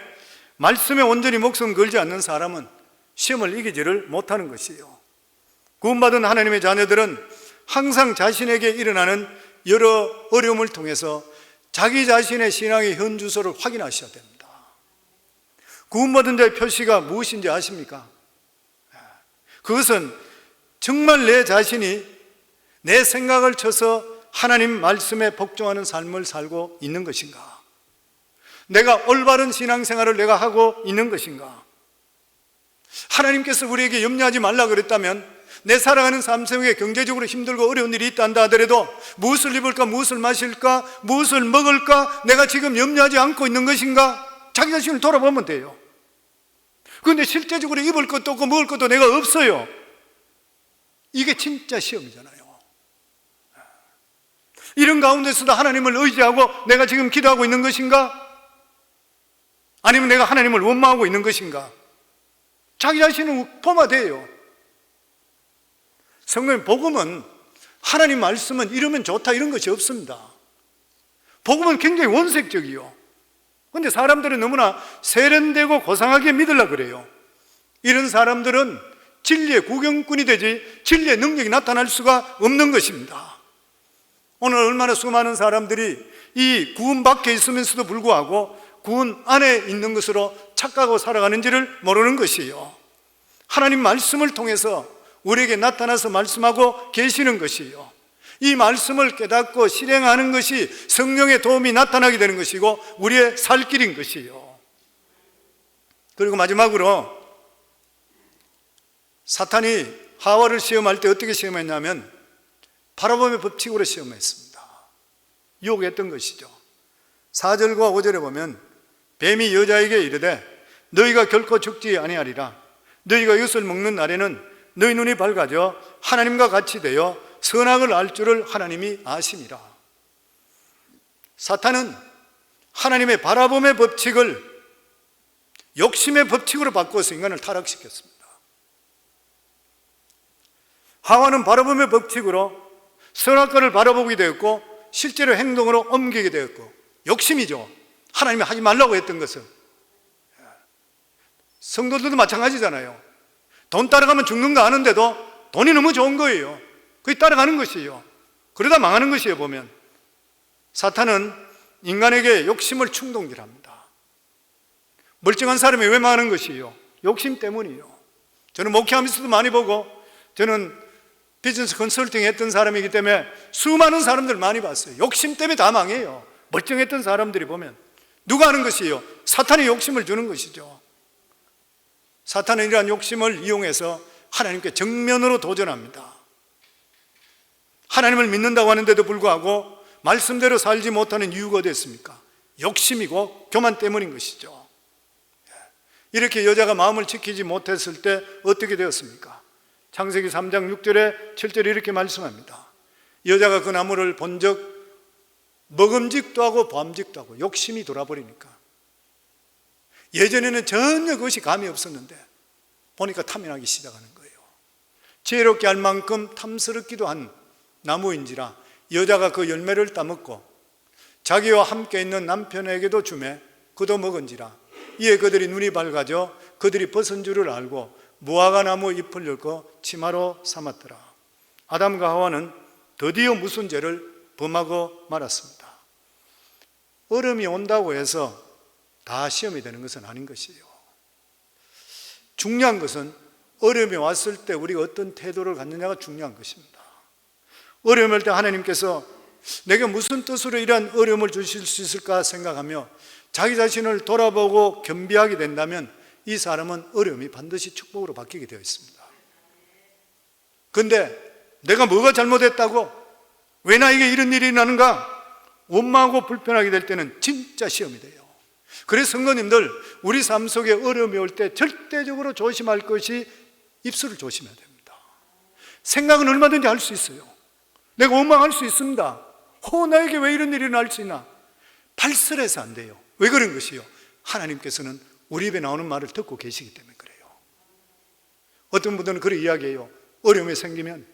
말씀에 온전히 목숨 걸지 않는 사람은 시험을 이기지를 못하는 것이에요. 구원받은 하나님의 자녀들은 항상 자신에게 일어나는 여러 어려움을 통해서 자기 자신의 신앙의 현주소를 확인하셔야 됩니다. 구원받은 자의 표시가 무엇인지 아십니까? 그것은 정말 내 자신이 내 생각을 쳐서 하나님 말씀에 복종하는 삶을 살고 있는 것인가? 내가 올바른 신앙생활을 내가 하고 있는 것인가? 하나님께서 우리에게 염려하지 말라 그랬다면 내 살아가는 삶 속에 경제적으로 힘들고 어려운 일이 있다 한다 하더라도 무엇을 입을까, 무엇을 마실까, 무엇을 먹을까, 내가 지금 염려하지 않고 있는 것인가? 자기 자신을 돌아보면 돼요. 그런데 실제적으로 입을 것도 없고 먹을 것도 내가 없어요. 이게 진짜 시험이잖아요. 이런 가운데서도 하나님을 의지하고 내가 지금 기도하고 있는 것인가? 아니면 내가 하나님을 원망하고 있는 것인가? 자기 자신을 보면 돼요. 성도님, 복음은, 하나님 말씀은 이러면 좋다 이런 것이 없습니다. 복음은 굉장히 원색적이요. 그런데 사람들은 너무나 세련되고 고상하게 믿으려고 그래요. 이런 사람들은 진리의 구경꾼이 되지 진리의 능력이 나타날 수가 없는 것입니다. 오늘 얼마나 수많은 사람들이 이 구원 밖에 있으면서도 불구하고 구원 안에 있는 것으로 착각하고 살아가는지를 모르는 것이에요. 하나님 말씀을 통해서 우리에게 나타나서 말씀하고 계시는 것이에요. 이 말씀을 깨닫고 실행하는 것이 성령의 도움이 나타나게 되는 것이고 우리의 살 길인 것이에요. 그리고 마지막으로 사탄이 하와를 시험할 때 어떻게 시험했냐면 바라봄의 법칙으로 시험했습니다. 유혹했던 것이죠. 4절과 5절에 보면 뱀이 여자에게 이르되 너희가 결코 죽지 아니하리라. 너희가 이것을 먹는 날에는 너희 눈이 밝아져 하나님과 같이 되어 선악을 알 줄을 하나님이 아심이라. 사탄은 하나님의 바라봄의 법칙을 욕심의 법칙으로 바꾸어서 인간을 타락시켰습니다. 하와는 바라봄의 법칙으로 선악과를 바라보게 되었고 실제로 행동으로 옮기게 되었고, 욕심이죠. 하나님이 하지 말라고 했던 것은. 성도들도 마찬가지잖아요. 돈 따라가면 죽는 거 아는데도 돈이 너무 좋은 거예요. 그게 따라가는 것이에요. 그러다 망하는 것이에요. 보면 사탄은 인간에게 욕심을 충동질합니다. 멀쩡한 사람이 왜 망하는 것이에요? 욕심 때문이에요. 저는 목회하면서도 많이 보고, 저는 비즈니스 컨설팅 했던 사람이기 때문에 수많은 사람들 많이 봤어요. 욕심 때문에 다 망해요. 멀쩡했던 사람들이 보면 누가 하는 것이에요? 사탄이 욕심을 주는 것이죠. 사탄은 이러한 욕심을 이용해서 하나님께 정면으로 도전합니다. 하나님을 믿는다고 하는데도 불구하고 말씀대로 살지 못하는 이유가 어디 있습니까? 욕심이고 교만 때문인 것이죠. 이렇게 여자가 마음을 지키지 못했을 때 어떻게 되었습니까? 창세기 3장 6절에 7절에 이렇게 말씀합니다. 여자가 그 나무를 본즉 먹음직도 하고 보암직도 하고 욕심이 돌아버리니까, 예전에는 전혀 그것이 감이 없었는데 보니까 탐욕하기 시작하는 거예요. 지혜롭게 할 만큼 탐스럽기도 한 나무인지라 여자가 그 열매를 따먹고 자기와 함께 있는 남편에게도 주매 그도 먹은지라 이에 그들이 눈이 밝아져 그들이 벗은 줄을 알고 무화과 나무 잎을 엮어 치마로 삼았더라. 아담과 하와는 드디어 무슨 죄를 범하고 말았습니다. 어려움이 온다고 해서 다 시험이 되는 것은 아닌 것이에요. 중요한 것은 어려움이 왔을 때 우리가 어떤 태도를 갖느냐가 중요한 것입니다. 어려움을 때 하나님께서 내가 무슨 뜻으로 이러한 어려움을 주실 수 있을까 생각하며 자기 자신을 돌아보고 겸비하게 된다면 이 사람은 어려움이 반드시 축복으로 바뀌게 되어 있습니다. 그런데 내가 뭐가 잘못했다고? 왜 나에게 이런 일이 나는가? 원망하고 불편하게 될 때는 진짜 시험이 돼요. 그래서 성도님들, 우리 삶 속에 어려움이 올 때 절대적으로 조심할 것이 입술을 조심해야 됩니다. 생각은 얼마든지 할 수 있어요. 내가 원망할 수 있습니다. 나에게 왜 이런 일이 날 수 있나? 발설해서 안 돼요. 왜 그런 것이요? 하나님께서는 우리 입에 나오는 말을 듣고 계시기 때문에 그래요. 어떤 분들은 그런 이야기해요. 어려움이 생기면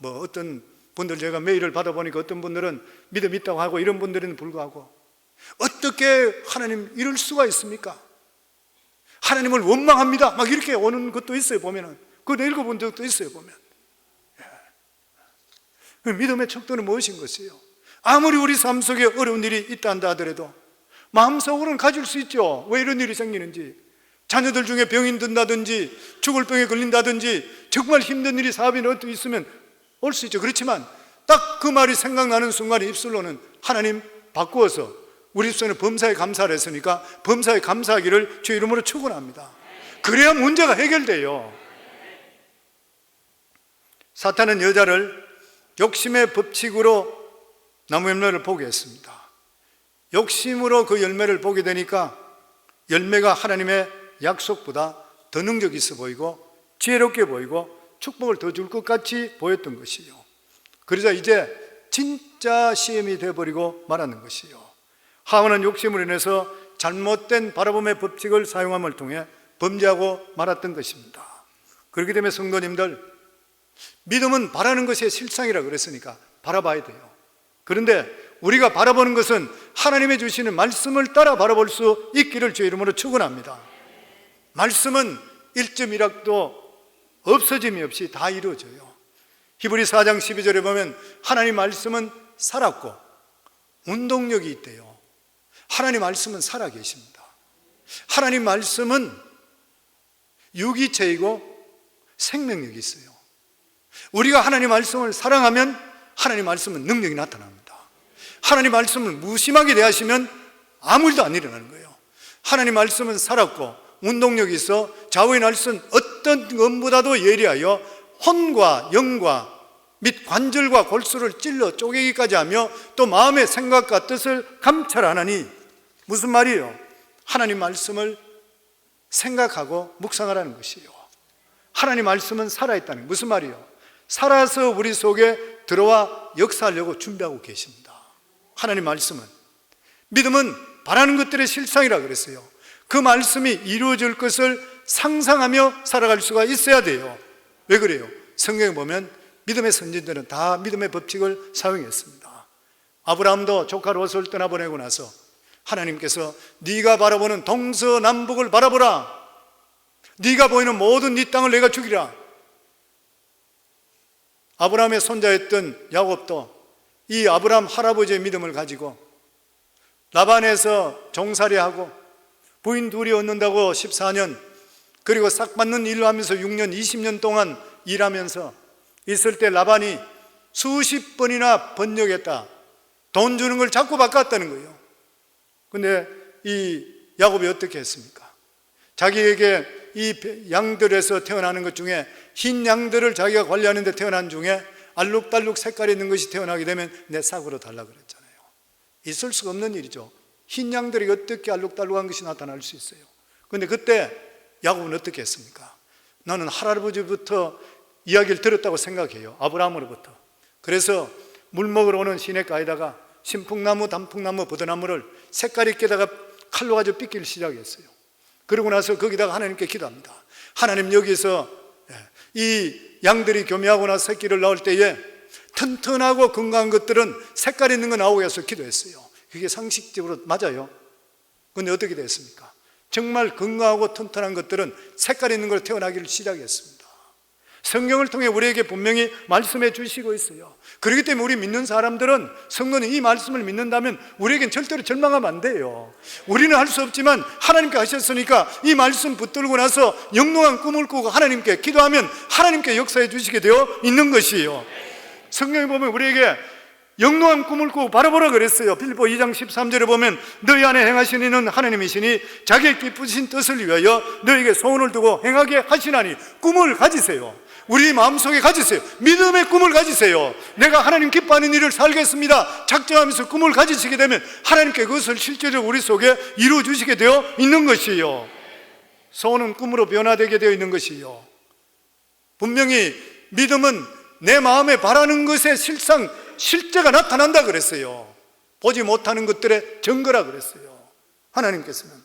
어떤 분들 제가 메일을 받아보니까 어떤 분들은 믿음 있다고 하고 이런 분들은 불구하고 어떻게 하나님 이럴 수가 있습니까? 하나님을 원망합니다. 막 이렇게 오는 것도 있어요. 보면은 그거 읽어본 적도 있어요. 보면 믿음의 척도는 무엇인 것이에요? 아무리 우리 삶 속에 어려운 일이 있다 한다 하더라도 마음속으로는 가질 수 있죠. 왜 이런 일이 생기는지, 자녀들 중에 병이 든다든지 죽을 병에 걸린다든지 정말 힘든 일이 사업이나 어떤 있으면 올 수 있죠. 그렇지만 딱 그 말이 생각나는 순간에 입술로는 하나님 바꾸어서 우리 입술에는 범사에 감사를 했으니까 범사에 감사하기를 주의 이름으로 축원합니다. 그래야 문제가 해결돼요. 사탄은 여자를 욕심의 법칙으로 나무 열매를 보게 했습니다. 욕심으로 그 열매를 보게 되니까 열매가 하나님의 약속보다 더 능력 있어 보이고 지혜롭게 보이고 축복을 더 줄 것 같이 보였던 것이요. 그러자 이제 진짜 시험이 되어버리고 말하는 것이요. 하와는 욕심으로 인해서 잘못된 바라봄의 법칙을 사용함을 통해 범죄하고 말았던 것입니다. 그렇기 때문에 성도님들, 믿음은 바라는 것이 실상이라 그랬으니까 바라봐야 돼요. 그런데 우리가 바라보는 것은 하나님의 주시는 말씀을 따라 바라볼 수 있기를 주의 이름으로 축원합니다. 말씀은 1.1학도 없어짐이 없이 다 이루어져요. 히브리 4장 12절에 보면 하나님 말씀은 살았고 운동력이 있대요. 하나님 말씀은 살아계십니다. 하나님 말씀은 유기체이고 생명력이 있어요. 우리가 하나님 말씀을 사랑하면 하나님 말씀은 능력이 나타납니다. 하나님 말씀을 무심하게 대하시면 아무 일도 안 일어나는 거예요. 하나님 말씀은 살았고 운동력이 있어 좌우의 날선 어떤 것보다도 예리하여 혼과 영과 및 관절과 골수를 찔러 쪼개기까지 하며 또 마음의 생각과 뜻을 감찰하나니, 무슨 말이에요? 하나님 말씀을 생각하고 묵상하라는 것이에요. 하나님 말씀은 살아있다는, 무슨 말이에요? 살아서 우리 속에 들어와 역사하려고 준비하고 계십니다. 하나님 말씀은, 믿음은 바라는 것들의 실상이라 그랬어요. 그 말씀이 이루어질 것을 상상하며 살아갈 수가 있어야 돼요. 왜 그래요? 성경에 보면 믿음의 선진들은 다 믿음의 법칙을 사용했습니다. 아브라함도 조카 롯을 떠나보내고 나서 하나님께서 네가 바라보는 동서남북을 바라보라. 네가 보이는 모든 네 땅을 내가 주기라. 아브라함의 손자였던 야곱도 이 아브라함 할아버지의 믿음을 가지고 라반에서 종살이하고 부인 둘이 얻는다고 14년, 그리고 싹 받는 일로 하면서 6년, 20년 동안 일하면서 있을 때 라반이 수십 번이나 번역했다. 돈 주는 걸 자꾸 바꿨다는 거예요. 근데 이 야곱이 어떻게 했습니까? 자기에게 이 양들에서 태어나는 것 중에 흰 양들을 자기가 관리하는 데 태어난 중에 알록달록 색깔이 있는 것이 태어나게 되면 내 삭으로 달라 그랬잖아요. 있을 수가 없는 일이죠. 흰 양들이 어떻게 알록달록한 것이 나타날 수 있어요? 근데 그때 야곱은 어떻게 했습니까? 나는 할아버지부터 이야기를 들었다고 생각해요. 아브라함으로부터. 그래서 물 먹으러 오는 시냇가에다가 신풍나무, 단풍나무, 버드나무를 색깔 있게다가 칼로 가지고 삐끼를 시작했어요. 그러고 나서 거기다가 하나님께 기도합니다. 하나님, 여기서 이 양들이 교미하고 나서 새끼를 낳을 때에 튼튼하고 건강한 것들은 색깔 있는 거 나오게 해서 기도했어요. 그게 상식적으로 맞아요. 그런데 어떻게 됐습니까? 정말 건강하고 튼튼한 것들은 색깔 있는 걸 태어나기를 시작했습니다. 성경을 통해 우리에게 분명히 말씀해 주시고 있어요. 그렇기 때문에 우리 믿는 사람들은, 성도는 이 말씀을 믿는다면 우리에겐 절대로 절망하면 안 돼요. 우리는 할 수 없지만 하나님께 하셨으니까 이 말씀 붙들고 나서 영롱한 꿈을 꾸고 하나님께 기도하면 하나님께 역사해 주시게 되어 있는 것이에요. 성경에 보면 우리에게 영롱한 꿈을 꾸고 바라보라 그랬어요. 빌립보 2장 13절에 보면 너희 안에 행하신 이는 하나님이시니 자기의 기쁘신 뜻을 위하여 너희에게 소원을 두고 행하게 하시나니, 꿈을 가지세요. 우리 마음속에 가지세요. 믿음의 꿈을 가지세요. 내가 하나님 기뻐하는 일을 살겠습니다 작정하면서 꿈을 가지시게 되면 하나님께 그것을 실제로 우리 속에 이루어 주시게 되어 있는 것이에요. 소원은 꿈으로 변화되게 되어 있는 것이에요. 분명히 믿음은 내 마음에 바라는 것의 실제가 나타난다 그랬어요. 보지 못하는 것들의 증거라 그랬어요. 하나님께서는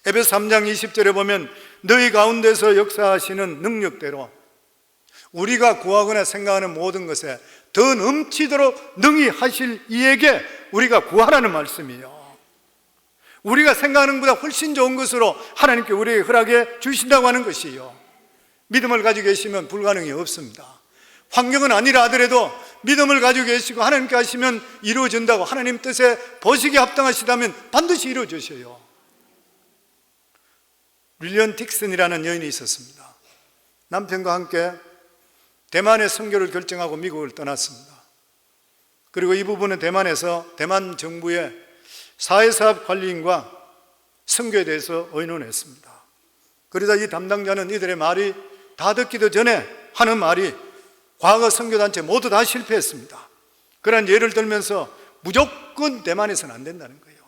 에베소 3장 20절에 보면 너희 가운데서 역사하시는 능력대로 우리가 구하거나 생각하는 모든 것에 더 넘치도록 능히 하실 이에게 우리가 구하라는 말씀이에요. 우리가 생각하는 것보다 훨씬 좋은 것으로 하나님께 우리에게 허락해 주신다고 하는 것이에요. 믿음을 가지고 계시면 불가능이 없습니다. 환경은 아니라 하더라도 믿음을 가지고 계시고 하나님께 하시면 이루어진다고, 하나님 뜻에 보시기에 합당하시다면 반드시 이루어 주셔요. 윌리엄 딕슨이라는 여인이 있었습니다. 남편과 함께 대만의 선교를 결정하고 미국을 떠났습니다. 그리고 이 부분은 대만에서 대만 정부의 사회사업 관리인과 선교에 대해서 의논했습니다. 그러자 이 담당자는 이들의 말이 다 듣기도 전에 하는 말이 과거 선교단체 모두 다 실패했습니다. 그런 예를 들면서 무조건 대만에서는 안 된다는 거예요.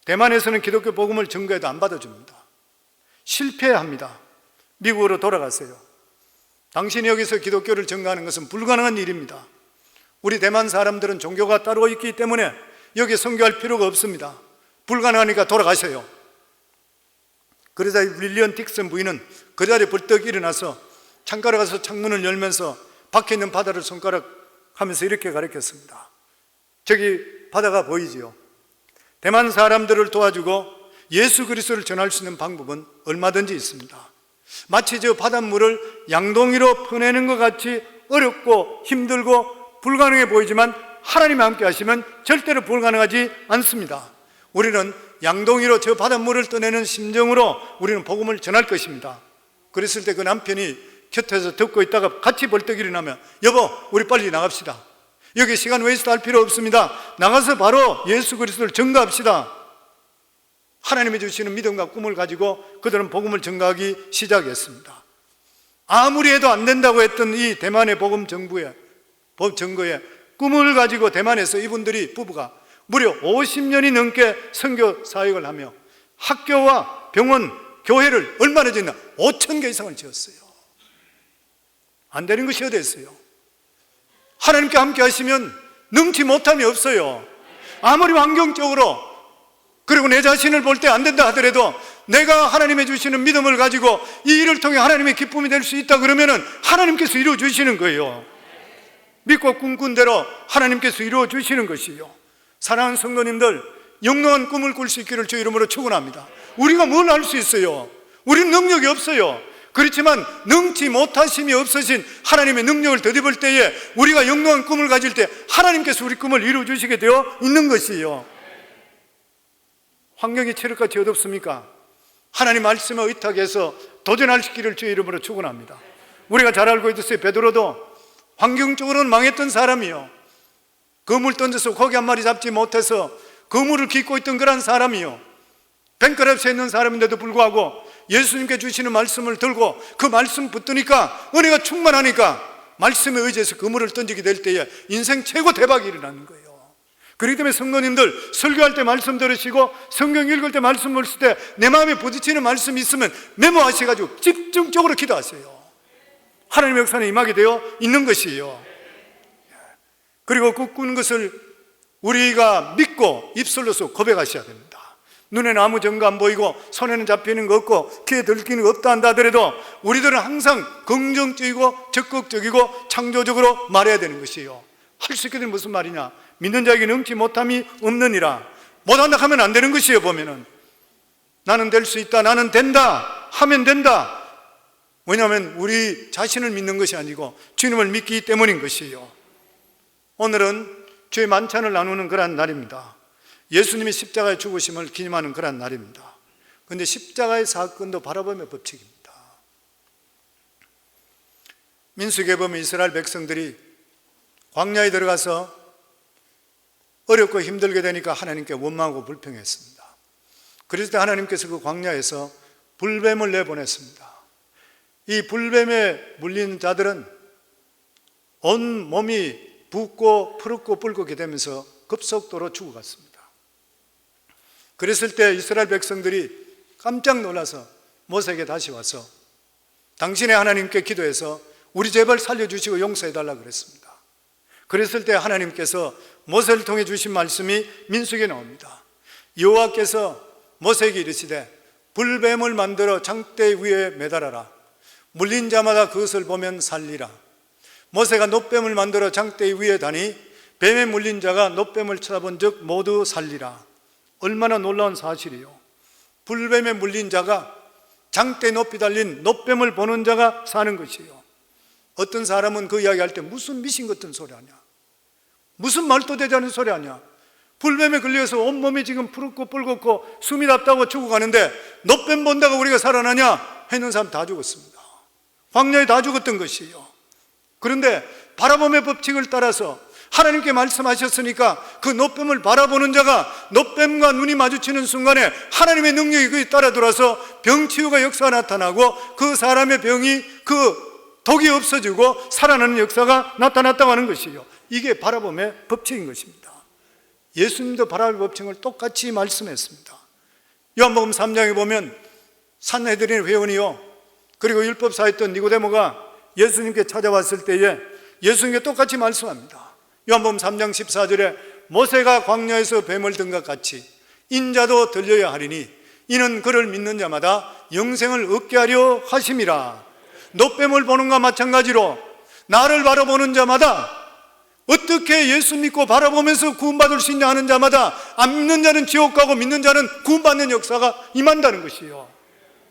대만에서는 기독교 복음을 증거해도 안 받아줍니다. 실패합니다. 미국으로 돌아가세요. 당신이 여기서 기독교를 증거하는 것은 불가능한 일입니다. 우리 대만 사람들은 종교가 따로 있기 때문에 여기 선교할 필요가 없습니다. 불가능하니까 돌아가세요. 그러자 윌리엄 딕슨 부인은 그 자리에 벌떡 일어나서 창가로 가서 창문을 열면서 밖에 있는 바다를 손가락하면서 이렇게 가르쳤습니다. 저기 바다가 보이지요? 대만 사람들을 도와주고 예수 그리스도를 전할 수 있는 방법은 얼마든지 있습니다. 마치 저 바닷물을 양동이로 퍼내는 것 같이 어렵고 힘들고 불가능해 보이지만 하나님이 함께 하시면 절대로 불가능하지 않습니다. 우리는 양동이로 저 바닷물을 떠내는 심정으로 우리는 복음을 전할 것입니다. 그랬을 때 그 남편이 곁에서 듣고 있다가 같이 벌떡 일어나면 여보, 우리 빨리 나갑시다. 여기 시간 웨이스트 할 필요 없습니다. 나가서 바로 예수 그리스도를 증거합시다. 하나님이 주시는 믿음과 꿈을 가지고 그들은 복음을 증거하기 시작했습니다. 아무리 해도 안 된다고 했던 이 대만의 복음 정부의 증거에 꿈을 가지고 대만에서 이분들이 부부가 무려 50년이 넘게 선교 사역을 하며 학교와 병원, 교회를 얼마나 지었나? 5,000개 이상을 지었어요. 안 되는 것이 어디 있어요? 하나님께 함께 하시면 능치 못함이 없어요. 아무리 환경적으로, 그리고 내 자신을 볼 때 안 된다 하더라도 내가 하나님의 주시는 믿음을 가지고 이 일을 통해 하나님의 기쁨이 될 수 있다 그러면은 하나님께서 이루어 주시는 거예요. 믿고 꿈꾼 대로 하나님께서 이루어 주시는 것이요. 사랑하는 성도님들, 영롱한 꿈을 꿀 수 있기를 주 이름으로 축원합니다. 우리가 뭘 할 수 있어요? 우리는 능력이 없어요. 그렇지만 능치 못하심이 없으신 하나님의 능력을 덧입을 때에 우리가 영롱한 꿈을 가질 때 하나님께서 우리 꿈을 이루어 주시게 되어 있는 것이에요. 환경이 체력같이 어둡습니까? 하나님 말씀에 의탁해서 도전할 길을 주의 이름으로 축원합니다. 우리가 잘 알고 있었어요. 베드로도 환경적으로는 망했던 사람이요, 그물 던져서 고기 한 마리 잡지 못해서 그물을 깃고 있던 그런 사람이요, 뱅크랩스에 있는 사람인데도 불구하고 예수님께 주시는 말씀을 들고 그 말씀 붙드니까 은혜가 충만하니까 말씀에 의지해서 그물을 던지게 될 때에 인생 최고 대박이 일어나는 거예요. 그렇기 때문에 성도님들 설교할 때 말씀 들으시고 성경 읽을 때 말씀 보실 때 내 마음에 부딪히는 말씀이 있으면 메모하셔가지고 집중적으로 기도하세요. 하나님의 역사는 임하게 되어 있는 것이에요. 그리고 꿈꾸는 것을 우리가 믿고 입술로서 고백하셔야 됩니다. 눈에는 아무 증거 안 보이고 손에는 잡히는 거 없고 귀에 들키는 거 없다 한다 하더라도 우리들은 항상 긍정적이고 적극적이고 창조적으로 말해야 되는 것이에요. 할 수 있게 되는 무슨 말이냐? 믿는 자에게 능치 못함이 없느니라. 못한다 하면 안 되는 것이에요. 보면은 나는 될 수 있다, 나는 된다 하면 된다. 왜냐하면 우리 자신을 믿는 것이 아니고 주님을 믿기 때문인 것이에요. 오늘은 주의 만찬을 나누는 그런 날입니다. 예수님이 십자가의 죽으심을 기념하는 그런 날입니다. 그런데 십자가의 사건도 바라보며 법칙입니다. 민수기에 보면 이스라엘 백성들이 광야에 들어가서 어렵고 힘들게 되니까 하나님께 원망하고 불평했습니다. 그랬을 때 하나님께서 그 광야에서 불뱀을 내보냈습니다. 이 불뱀에 물린 자들은 온 몸이 붓고 푸르고 붉게 되면서 급속도로 죽어갔습니다. 그랬을 때 이스라엘 백성들이 깜짝 놀라서 모세에게 다시 와서 당신의 하나님께 기도해서 우리 제발 살려주시고 용서해달라 그랬습니다. 그랬을 때 하나님께서 모세를 통해 주신 말씀이 민수기에 나옵니다. 여호와께서 모세에게 이르시되 불뱀을 만들어 장대 위에 매달아라. 물린 자마다 그것을 보면 살리라. 모세가 놋뱀을 만들어 장대 위에 다니 뱀에 물린 자가 놋뱀을 쳐다본 즉 모두 살리라. 얼마나 놀라운 사실이요. 불뱀에 물린 자가 장대 높이 달린 놋뱀을 보는 자가 사는 것이에요. 어떤 사람은 그 이야기할 때 무슨 미신 같은 소리 하냐, 무슨 말도 되지 않은 소리 하냐, 불뱀에 걸려서 온몸이 지금 푸르고 붉었고 숨이 답다고 죽어가는데 놋뱀 본다고 우리가 살아나냐 했는 사람 다 죽었습니다. 광야에 다 죽었던 것이에요. 그런데 바라봄의 법칙을 따라서 하나님께 말씀하셨으니까 그 놋뱀을 바라보는 자가 놋뱀과 눈이 마주치는 순간에 하나님의 능력이 그에 따라 들어와서 병치유가 역사가 나타나고 그 사람의 병이 그 독이 없어지고 살아나는 역사가 나타났다고 하는 것이에요. 이게 바라봄의 법칙인 것입니다. 예수님도 바라봄의 법칙을 똑같이 말씀했습니다. 요한복음 3장에 보면 산헤드린 회원이요 그리고 율법사였던 니고데모가 예수님께 찾아왔을 때에 예수님께 똑같이 말씀합니다. 요한복음 3장 14절에 모세가 광야에서 뱀을 든 것 같이 인자도 들려야 하리니 이는 그를 믿는 자마다 영생을 얻게 하려 하심이라. 놋뱀을 보는 것과 마찬가지로 나를 바라보는 자마다 어떻게 예수 믿고 바라보면서 구원받을 수 있냐 하는 자마다 안 믿는 자는 지옥 가고 믿는 자는 구원받는 역사가 임한다는 것이에요.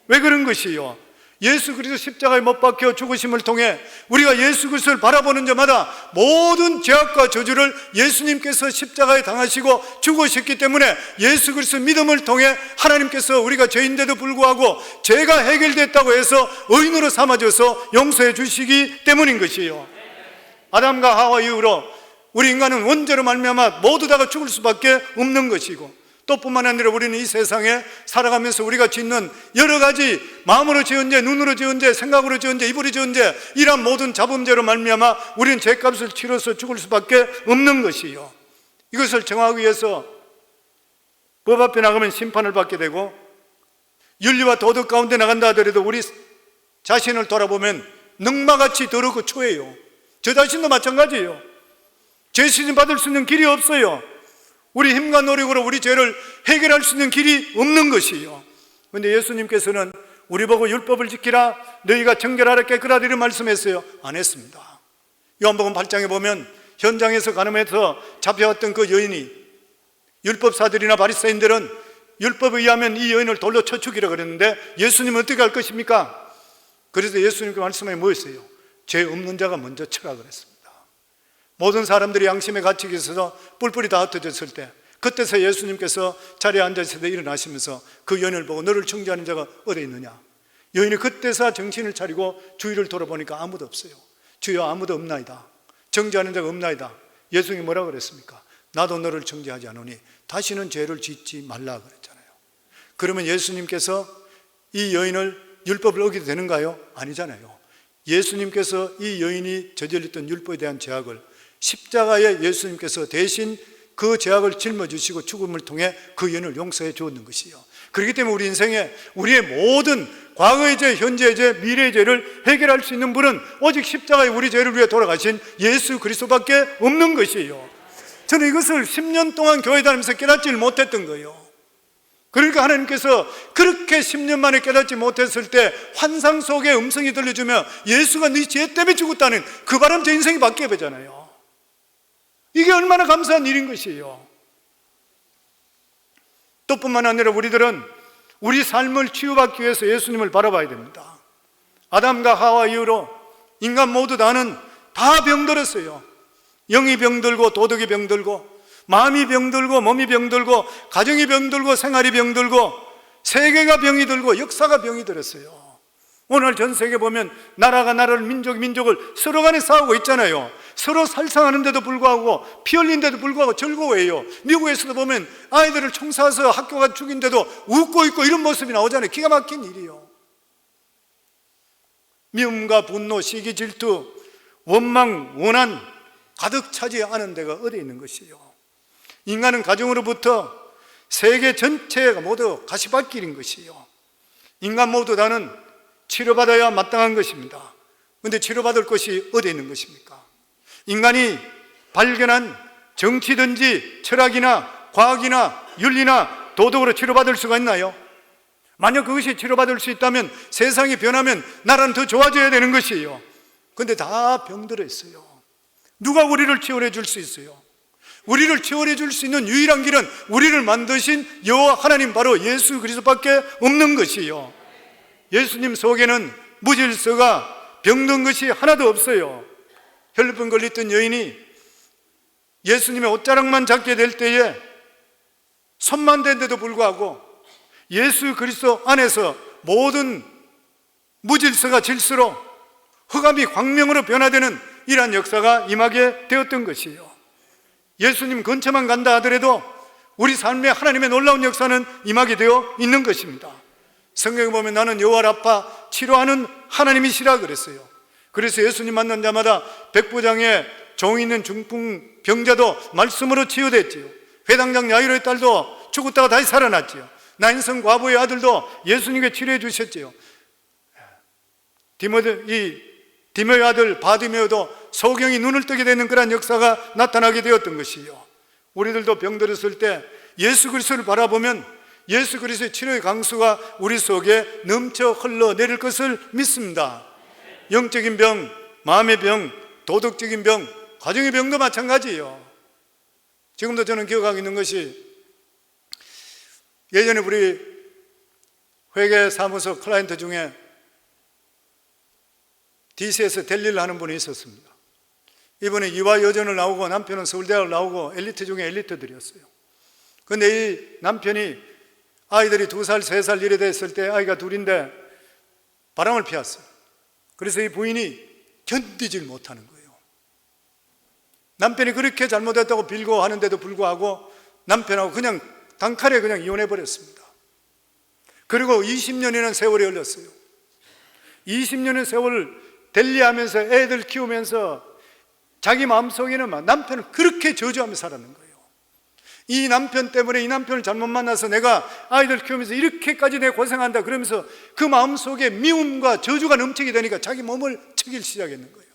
왜 그런 것이에요? 예수 그리스도 십자가에 못 박혀 죽으심을 통해 우리가 예수 그리스도를 바라보는 자마다 모든 죄악과 저주를 예수님께서 십자가에 당하시고 죽으셨기 때문에 예수 그리스도 믿음을 통해 하나님께서 우리가 죄인데도 불구하고 죄가 해결됐다고 해서 의인으로 삼아져서 용서해 주시기 때문인 것이에요. 아담과 하와 이후로 우리 인간은 원죄로 말미암아 모두 다가 죽을 수밖에 없는 것이고 또 뿐만 아니라 우리는 이 세상에 살아가면서 우리가 짓는 여러 가지 마음으로 지은 죄, 눈으로 지은 죄, 생각으로 지은 죄, 입으로 지은 죄 이런 모든 자범죄로 말미암아 우리는 죄값을 치러서 죽을 수밖에 없는 것이요. 이것을 정하기 위해서 법 앞에 나가면 심판을 받게 되고 윤리와 도덕 가운데 나간다 하더라도 우리 자신을 돌아보면 늑마같이 더럽고 초해요. 저 자신도 마찬가지예요. 죄 시즌 받을 수 있는 길이 없어요. 우리 힘과 노력으로 우리 죄를 해결할 수 있는 길이 없는 것이에요. 그런데 예수님께서는 우리 보고 율법을 지키라, 너희가 정결하라 깨끗하라 이런 말씀했어요. 안 했습니다. 요한복음 8장에 보면 현장에서 간음해서 잡혀왔던 그 여인이 율법사들이나 바리새인들은 율법에 의하면 이 여인을 돌로 쳐 죽이라 그랬는데 예수님은 어떻게 할 것입니까? 그래서 예수님께 말씀하신 뭐였어요? 죄 없는 자가 먼저 쳐라 그랬습니다. 모든 사람들이 양심의 가책에 있어서 뿔뿔이 다 흩어졌을 때 그때서 예수님께서 자리에 앉아있을 때 일어나시면서 그 여인을 보고 너를 정죄하는 자가 어디 있느냐? 여인이 그때서 정신을 차리고 주위를 돌아보니까 아무도 없어요. 주여 아무도 없나이다. 정죄하는 자가 없나이다. 예수님이 뭐라고 그랬습니까? 나도 너를 정죄하지 않으니 다시는 죄를 짓지 말라 그랬잖아요. 그러면 예수님께서 이 여인을 율법을 어기도 되는가요? 아니잖아요. 예수님께서 이 여인이 저질렀던 율법에 대한 죄악을 십자가에 예수님께서 대신 그 죄악을 짊어지시고 죽음을 통해 그 연을 용서해 주었는 것이요. 그렇기 때문에 우리 인생에 우리의 모든 과거의 죄, 현재의 죄, 미래의 죄를 해결할 수 있는 분은 오직 십자가에 우리 죄를 위해 돌아가신 예수 그리스도밖에 없는 것이에요. 저는 이것을 10년 동안 교회 다니면서 깨닫지를 못했던 거예요. 그러니까 하나님께서 그렇게 10년 만에 깨닫지 못했을 때 환상 속에 음성이 들려주며 예수가 네 죄 때문에 죽었다는 그 바람 제 인생이 바뀌게 되잖아요. 이게 얼마나 감사한 일인 것이에요. 또 뿐만 아니라 우리들은 우리 삶을 치유받기 위해서 예수님을 바라봐야 됩니다. 아담과 하와 이후로 인간 모두 다는 다 병들었어요. 영이 병들고 도덕이 병들고 마음이 병들고 몸이 병들고 가정이 병들고 생활이 병들고 세계가 병이 들고 역사가 병이 들었어요. 오늘 전 세계 보면 나라가 나라를 민족이 민족을 서로 간에 싸우고 있잖아요. 서로 살상하는데도 불구하고 피 흘리는데도 불구하고 즐거워해요. 미국에서도 보면 아이들을 총 쏴서 학교가 죽인데도 웃고 있고 이런 모습이 나오잖아요. 기가 막힌 일이요. 미움과 분노, 시기, 질투, 원망, 원한 가득 차지하는 데가 어디 있는 것이요. 인간은 가정으로부터 세계 전체가 모두 가시밭길인 것이요. 인간 모두 다는 치료받아야 마땅한 것입니다. 그런데 치료받을 것이 어디 있는 것입니까? 인간이 발견한 정치든지 철학이나 과학이나 윤리나 도덕으로 치료받을 수가 있나요? 만약 그것이 치료받을 수 있다면 세상이 변하면 나라는 더 좋아져야 되는 것이에요. 그런데 다 병들어 있어요. 누가 우리를 치유해 줄 수 있어요? 우리를 치유해 줄 수 있는 유일한 길은 우리를 만드신 여호와 하나님 바로 예수 그리스도밖에 없는 것이에요. 예수님 속에는 무질서가 병든 것이 하나도 없어요. 혈루병 걸렸던 여인이 예수님의 옷자락만 잡게 될 때에 손만 댄데도 불구하고 예수 그리스도 안에서 모든 무질서가 질서로 흑암이 광명으로 변화되는 이러한 역사가 임하게 되었던 것이에요. 예수님 근처만 간다 하더라도 우리 삶에 하나님의 놀라운 역사는 임하게 되어 있는 것입니다. 성경에 보면 나는 여호와 라파 치료하는 하나님이시라 그랬어요. 그래서 예수님 만난 자마다 백부장의 종이 있는 중풍 병자도 말씀으로 치유됐지요. 회당장 야이로의 딸도 죽었다가 다시 살아났지요. 나인성 과부의 아들도 예수님께 치료해 주셨지요. 디모의 아들 바디메오도 소경이 눈을 뜨게 되는 그런 역사가 나타나게 되었던 것이요. 우리들도 병들었을 때 예수 그리스도를 바라보면 예수 그리스도의 치료의 강수가 우리 속에 넘쳐 흘러내릴 것을 믿습니다. 영적인 병, 마음의 병, 도덕적인 병, 가정의 병도 마찬가지예요. 지금도 저는 기억하고 있는 것이 예전에 우리 회계사무소 클라이언트 중에 DC에서 델리를 하는 분이 있었습니다. 이번에 이화 여전을 나오고 남편은 서울대학을 나오고 엘리트 중에 엘리트들이었어요. 그런데 이 남편이 아이들이 2살, 3살 이래 됐을 때 아이가 둘인데 바람을 피웠어요. 그래서 이 부인이 견디질 못하는 거예요. 남편이 그렇게 잘못했다고 빌고 하는데도 불구하고 남편하고 그냥 단칼에 그냥 이혼해 버렸습니다. 그리고 20년이라는 세월이 흘렀어요. 20년의 세월을 델리하면서 애들 키우면서 자기 마음속에는 막 남편을 그렇게 저주하며 살았는 거예요. 이 남편 때문에 이 남편을 잘못 만나서 내가 아이들 키우면서 이렇게까지 내가 고생한다 그러면서 그 마음속에 미움과 저주가 넘치게 되니까 자기 몸을 치기 시작했는 거예요.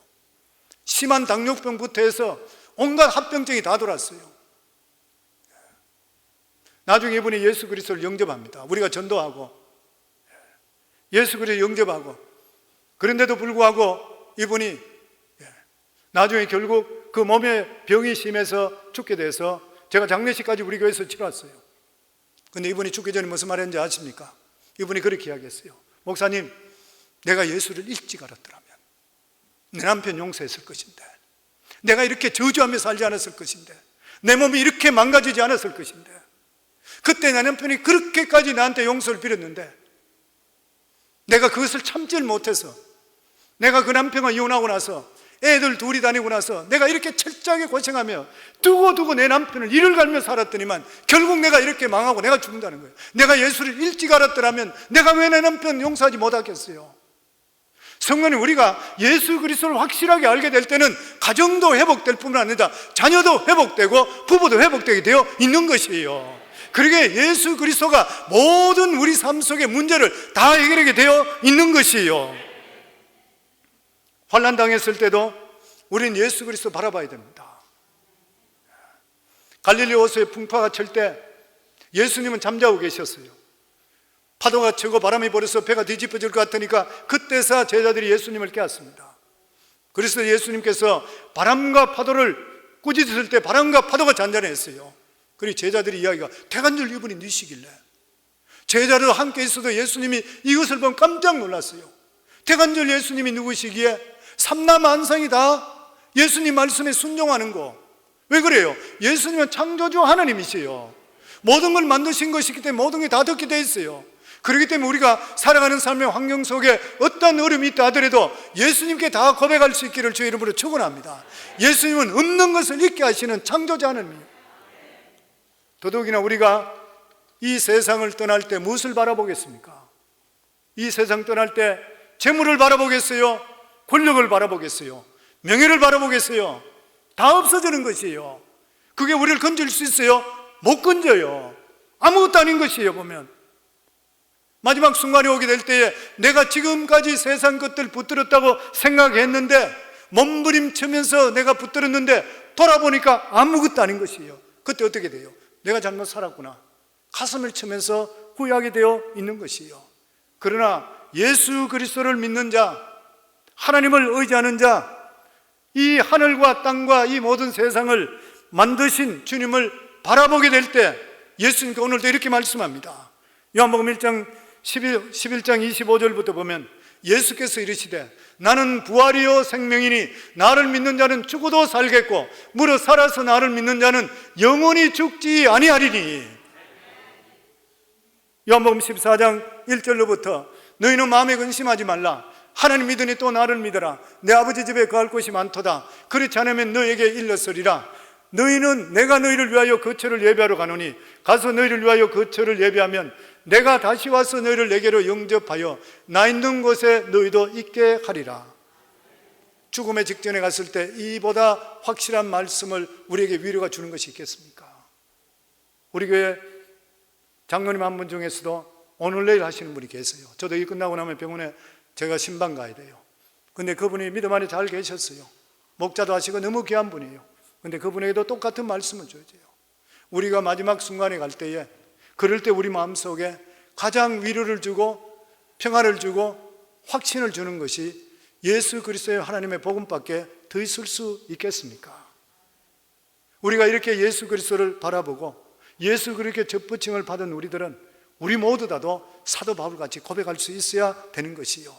심한 당뇨병부터 해서 온갖 합병증이 다 돌았어요. 나중에 이분이 예수 그리스도를 영접합니다. 우리가 전도하고 예수 그리스도 영접하고 그런데도 불구하고 이분이 나중에 결국 그 몸에 병이 심해서 죽게 돼서 제가 장례식까지 우리 교회에서 치렀어요. 근데 이분이 죽기 전에 무슨 말 했는지 아십니까? 이분이 그렇게 이야기했어요. 목사님, 내가 예수를 일찍 알았더라면 내 남편 용서했을 것인데, 내가 이렇게 저주하며 살지 않았을 것인데, 내 몸이 이렇게 망가지지 않았을 것인데, 그때 내 남편이 그렇게까지 나한테 용서를 빌었는데 내가 그것을 참지를 못해서 내가 그 남편과 이혼하고 나서 애들 둘이 다니고 나서 내가 이렇게 철저하게 고생하며 두고두고 내 남편을 이를 갈며 살았더니만 결국 내가 이렇게 망하고 내가 죽는다는 거예요. 내가 예수를 일찍 알았더라면 내가 왜 내 남편 용서하지 못하겠어요? 성도님, 우리가 예수 그리스도를 확실하게 알게 될 때는 가정도 회복될 뿐만 아니라 자녀도 회복되고 부부도 회복되게 되어 있는 것이에요. 그러게 예수 그리스도가 모든 우리 삶 속의 문제를 다 해결하게 되어 있는 것이에요. 환난 당했을 때도 우리는 예수 그리스도 바라봐야 됩니다. 갈릴리 호수에 풍파가 칠 때 예수님은 잠자고 계셨어요. 파도가 치고 바람이 불어서 배가 뒤집어질 것 같으니까 그때서 제자들이 예수님을 깨웠습니다. 그래서 예수님께서 바람과 파도를 꾸짖을 때 바람과 파도가 잔잔했어요. 그리고 제자들이 이야기가 태간줄 이분이 누시길래, 제자들 함께 있어도 예수님이 이것을 보면 깜짝 놀랐어요. 태간줄 예수님이 누구시기에 삼라만상이 다 예수님 말씀에 순종하는 거. 왜 그래요? 예수님은 창조주 하나님이세요. 모든 걸 만드신 것이기 때문에 모든 게 다 듣게 돼 있어요. 그렇기 때문에 우리가 살아가는 삶의 환경 속에 어떤 어려움이 있다 하더라도 예수님께 다 고백할 수 있기를 주의 이름으로 축원합니다. 예수님은 없는 것을 있게 하시는 창조자 하나님이에요. 더더욱이나 우리가 이 세상을 떠날 때 무엇을 바라보겠습니까? 이 세상 떠날 때 재물을 바라보겠어요? 권력을 바라보겠어요? 명예를 바라보겠어요? 다 없어지는 것이에요. 그게 우리를 건질 수 있어요? 못 건져요. 아무것도 아닌 것이에요. 보면 마지막 순간이 오게 될 때에 내가 지금까지 세상 것들 붙들었다고 생각했는데 몸부림치면서 내가 붙들었는데 돌아보니까 아무것도 아닌 것이에요. 그때 어떻게 돼요? 내가 잘못 살았구나, 가슴을 치면서 후회하게 되어 있는 것이에요. 그러나 예수 그리스도를 믿는 자, 하나님을 의지하는 자, 이 하늘과 땅과 이 모든 세상을 만드신 주님을 바라보게 될 때 예수님께 오늘도 이렇게 말씀합니다. 요한복음 1장 11장 25절부터 보면 예수께서 이르시되 나는 부활이요 생명이니 나를 믿는 자는 죽어도 살겠고 무릇 살아서 나를 믿는 자는 영원히 죽지 아니하리니. 요한복음 14장 1절로부터 너희는 마음에 근심하지 말라. 하나님 믿으니 또 나를 믿어라. 내 아버지 집에 거할 곳이 많도다. 그렇지 않으면 너에게 일렀으리라. 너희는 내가 너희를 위하여 거처를 예배하러 가노니 가서 너희를 위하여 거처를 예배하면 내가 다시 와서 너희를 내게로 영접하여 나 있는 곳에 너희도 있게 하리라. 죽음의 직전에 갔을 때 이보다 확실한 말씀을 우리에게 위로가 주는 것이 있겠습니까? 우리 교회 장로님 한 분 중에서도 오늘 내일 하시는 분이 계세요. 저도 이 끝나고 나면 병원에 제가 신방 가야 돼요. 근데 그분이 믿음 안에 잘 계셨어요. 목자도 하시고 너무 귀한 분이에요. 근데 그분에게도 똑같은 말씀을 줘야 돼요. 우리가 마지막 순간에 갈 때에, 그럴 때 우리 마음속에 가장 위로를 주고 평화를 주고 확신을 주는 것이 예수 그리스도의 하나님의 복음밖에 더 있을 수 있겠습니까? 우리가 이렇게 예수 그리스도를 바라보고 예수 그리스도의 접붙임을 받은 우리들은 우리 모두 다도 사도 바울같이 고백할 수 있어야 되는 것이요.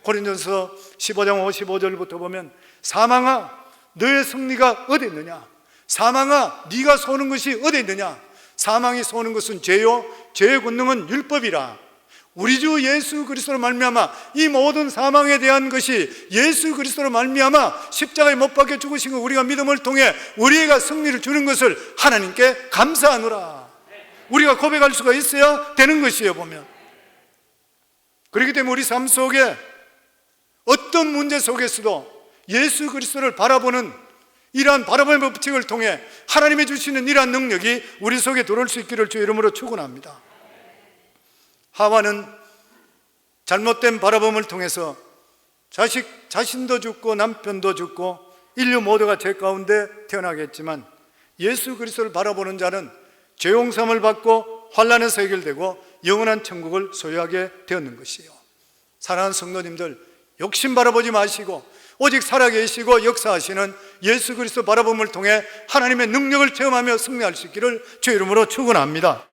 고린도서 15장 55절부터 보면 사망아 너의 승리가 어디 있느냐? 사망아 네가 쏘는 것이 어디 있느냐? 사망이 쏘는 것은 죄요 죄의 권능은 율법이라. 우리 주 예수 그리스도로 말미암아 이 모든 사망에 대한 것이 예수 그리스도로 말미암아 십자가에 못 박혀 죽으신 거 우리가 믿음을 통해 우리가 승리를 주는 것을 하나님께 감사하노라. 우리가 고백할 수가 있어야 되는 것이에요. 보면 그렇기 때문에 우리 삶 속에 어떤 문제 속에서도 예수 그리스도를 바라보는 이러한 바라보는 법칙을 통해 하나님이 주시는 이러한 능력이 우리 속에 들어올 수 있기를 주의 이름으로 축원합니다. 하와는 잘못된 바라봄을 통해서 자신도 죽고 남편도 죽고 인류 모두가 죄 가운데 태어나겠지만 예수 그리스도를 바라보는 자는 죄 용서함을 받고 환난에서 해결되고 영원한 천국을 소유하게 되었는 것이에요. 사랑하는 성도님들, 욕심 바라보지 마시고 오직 살아계시고 역사하시는 예수 그리스도 바라봄을 통해 하나님의 능력을 체험하며 승리할 수 있기를 주의 이름으로 축원합니다.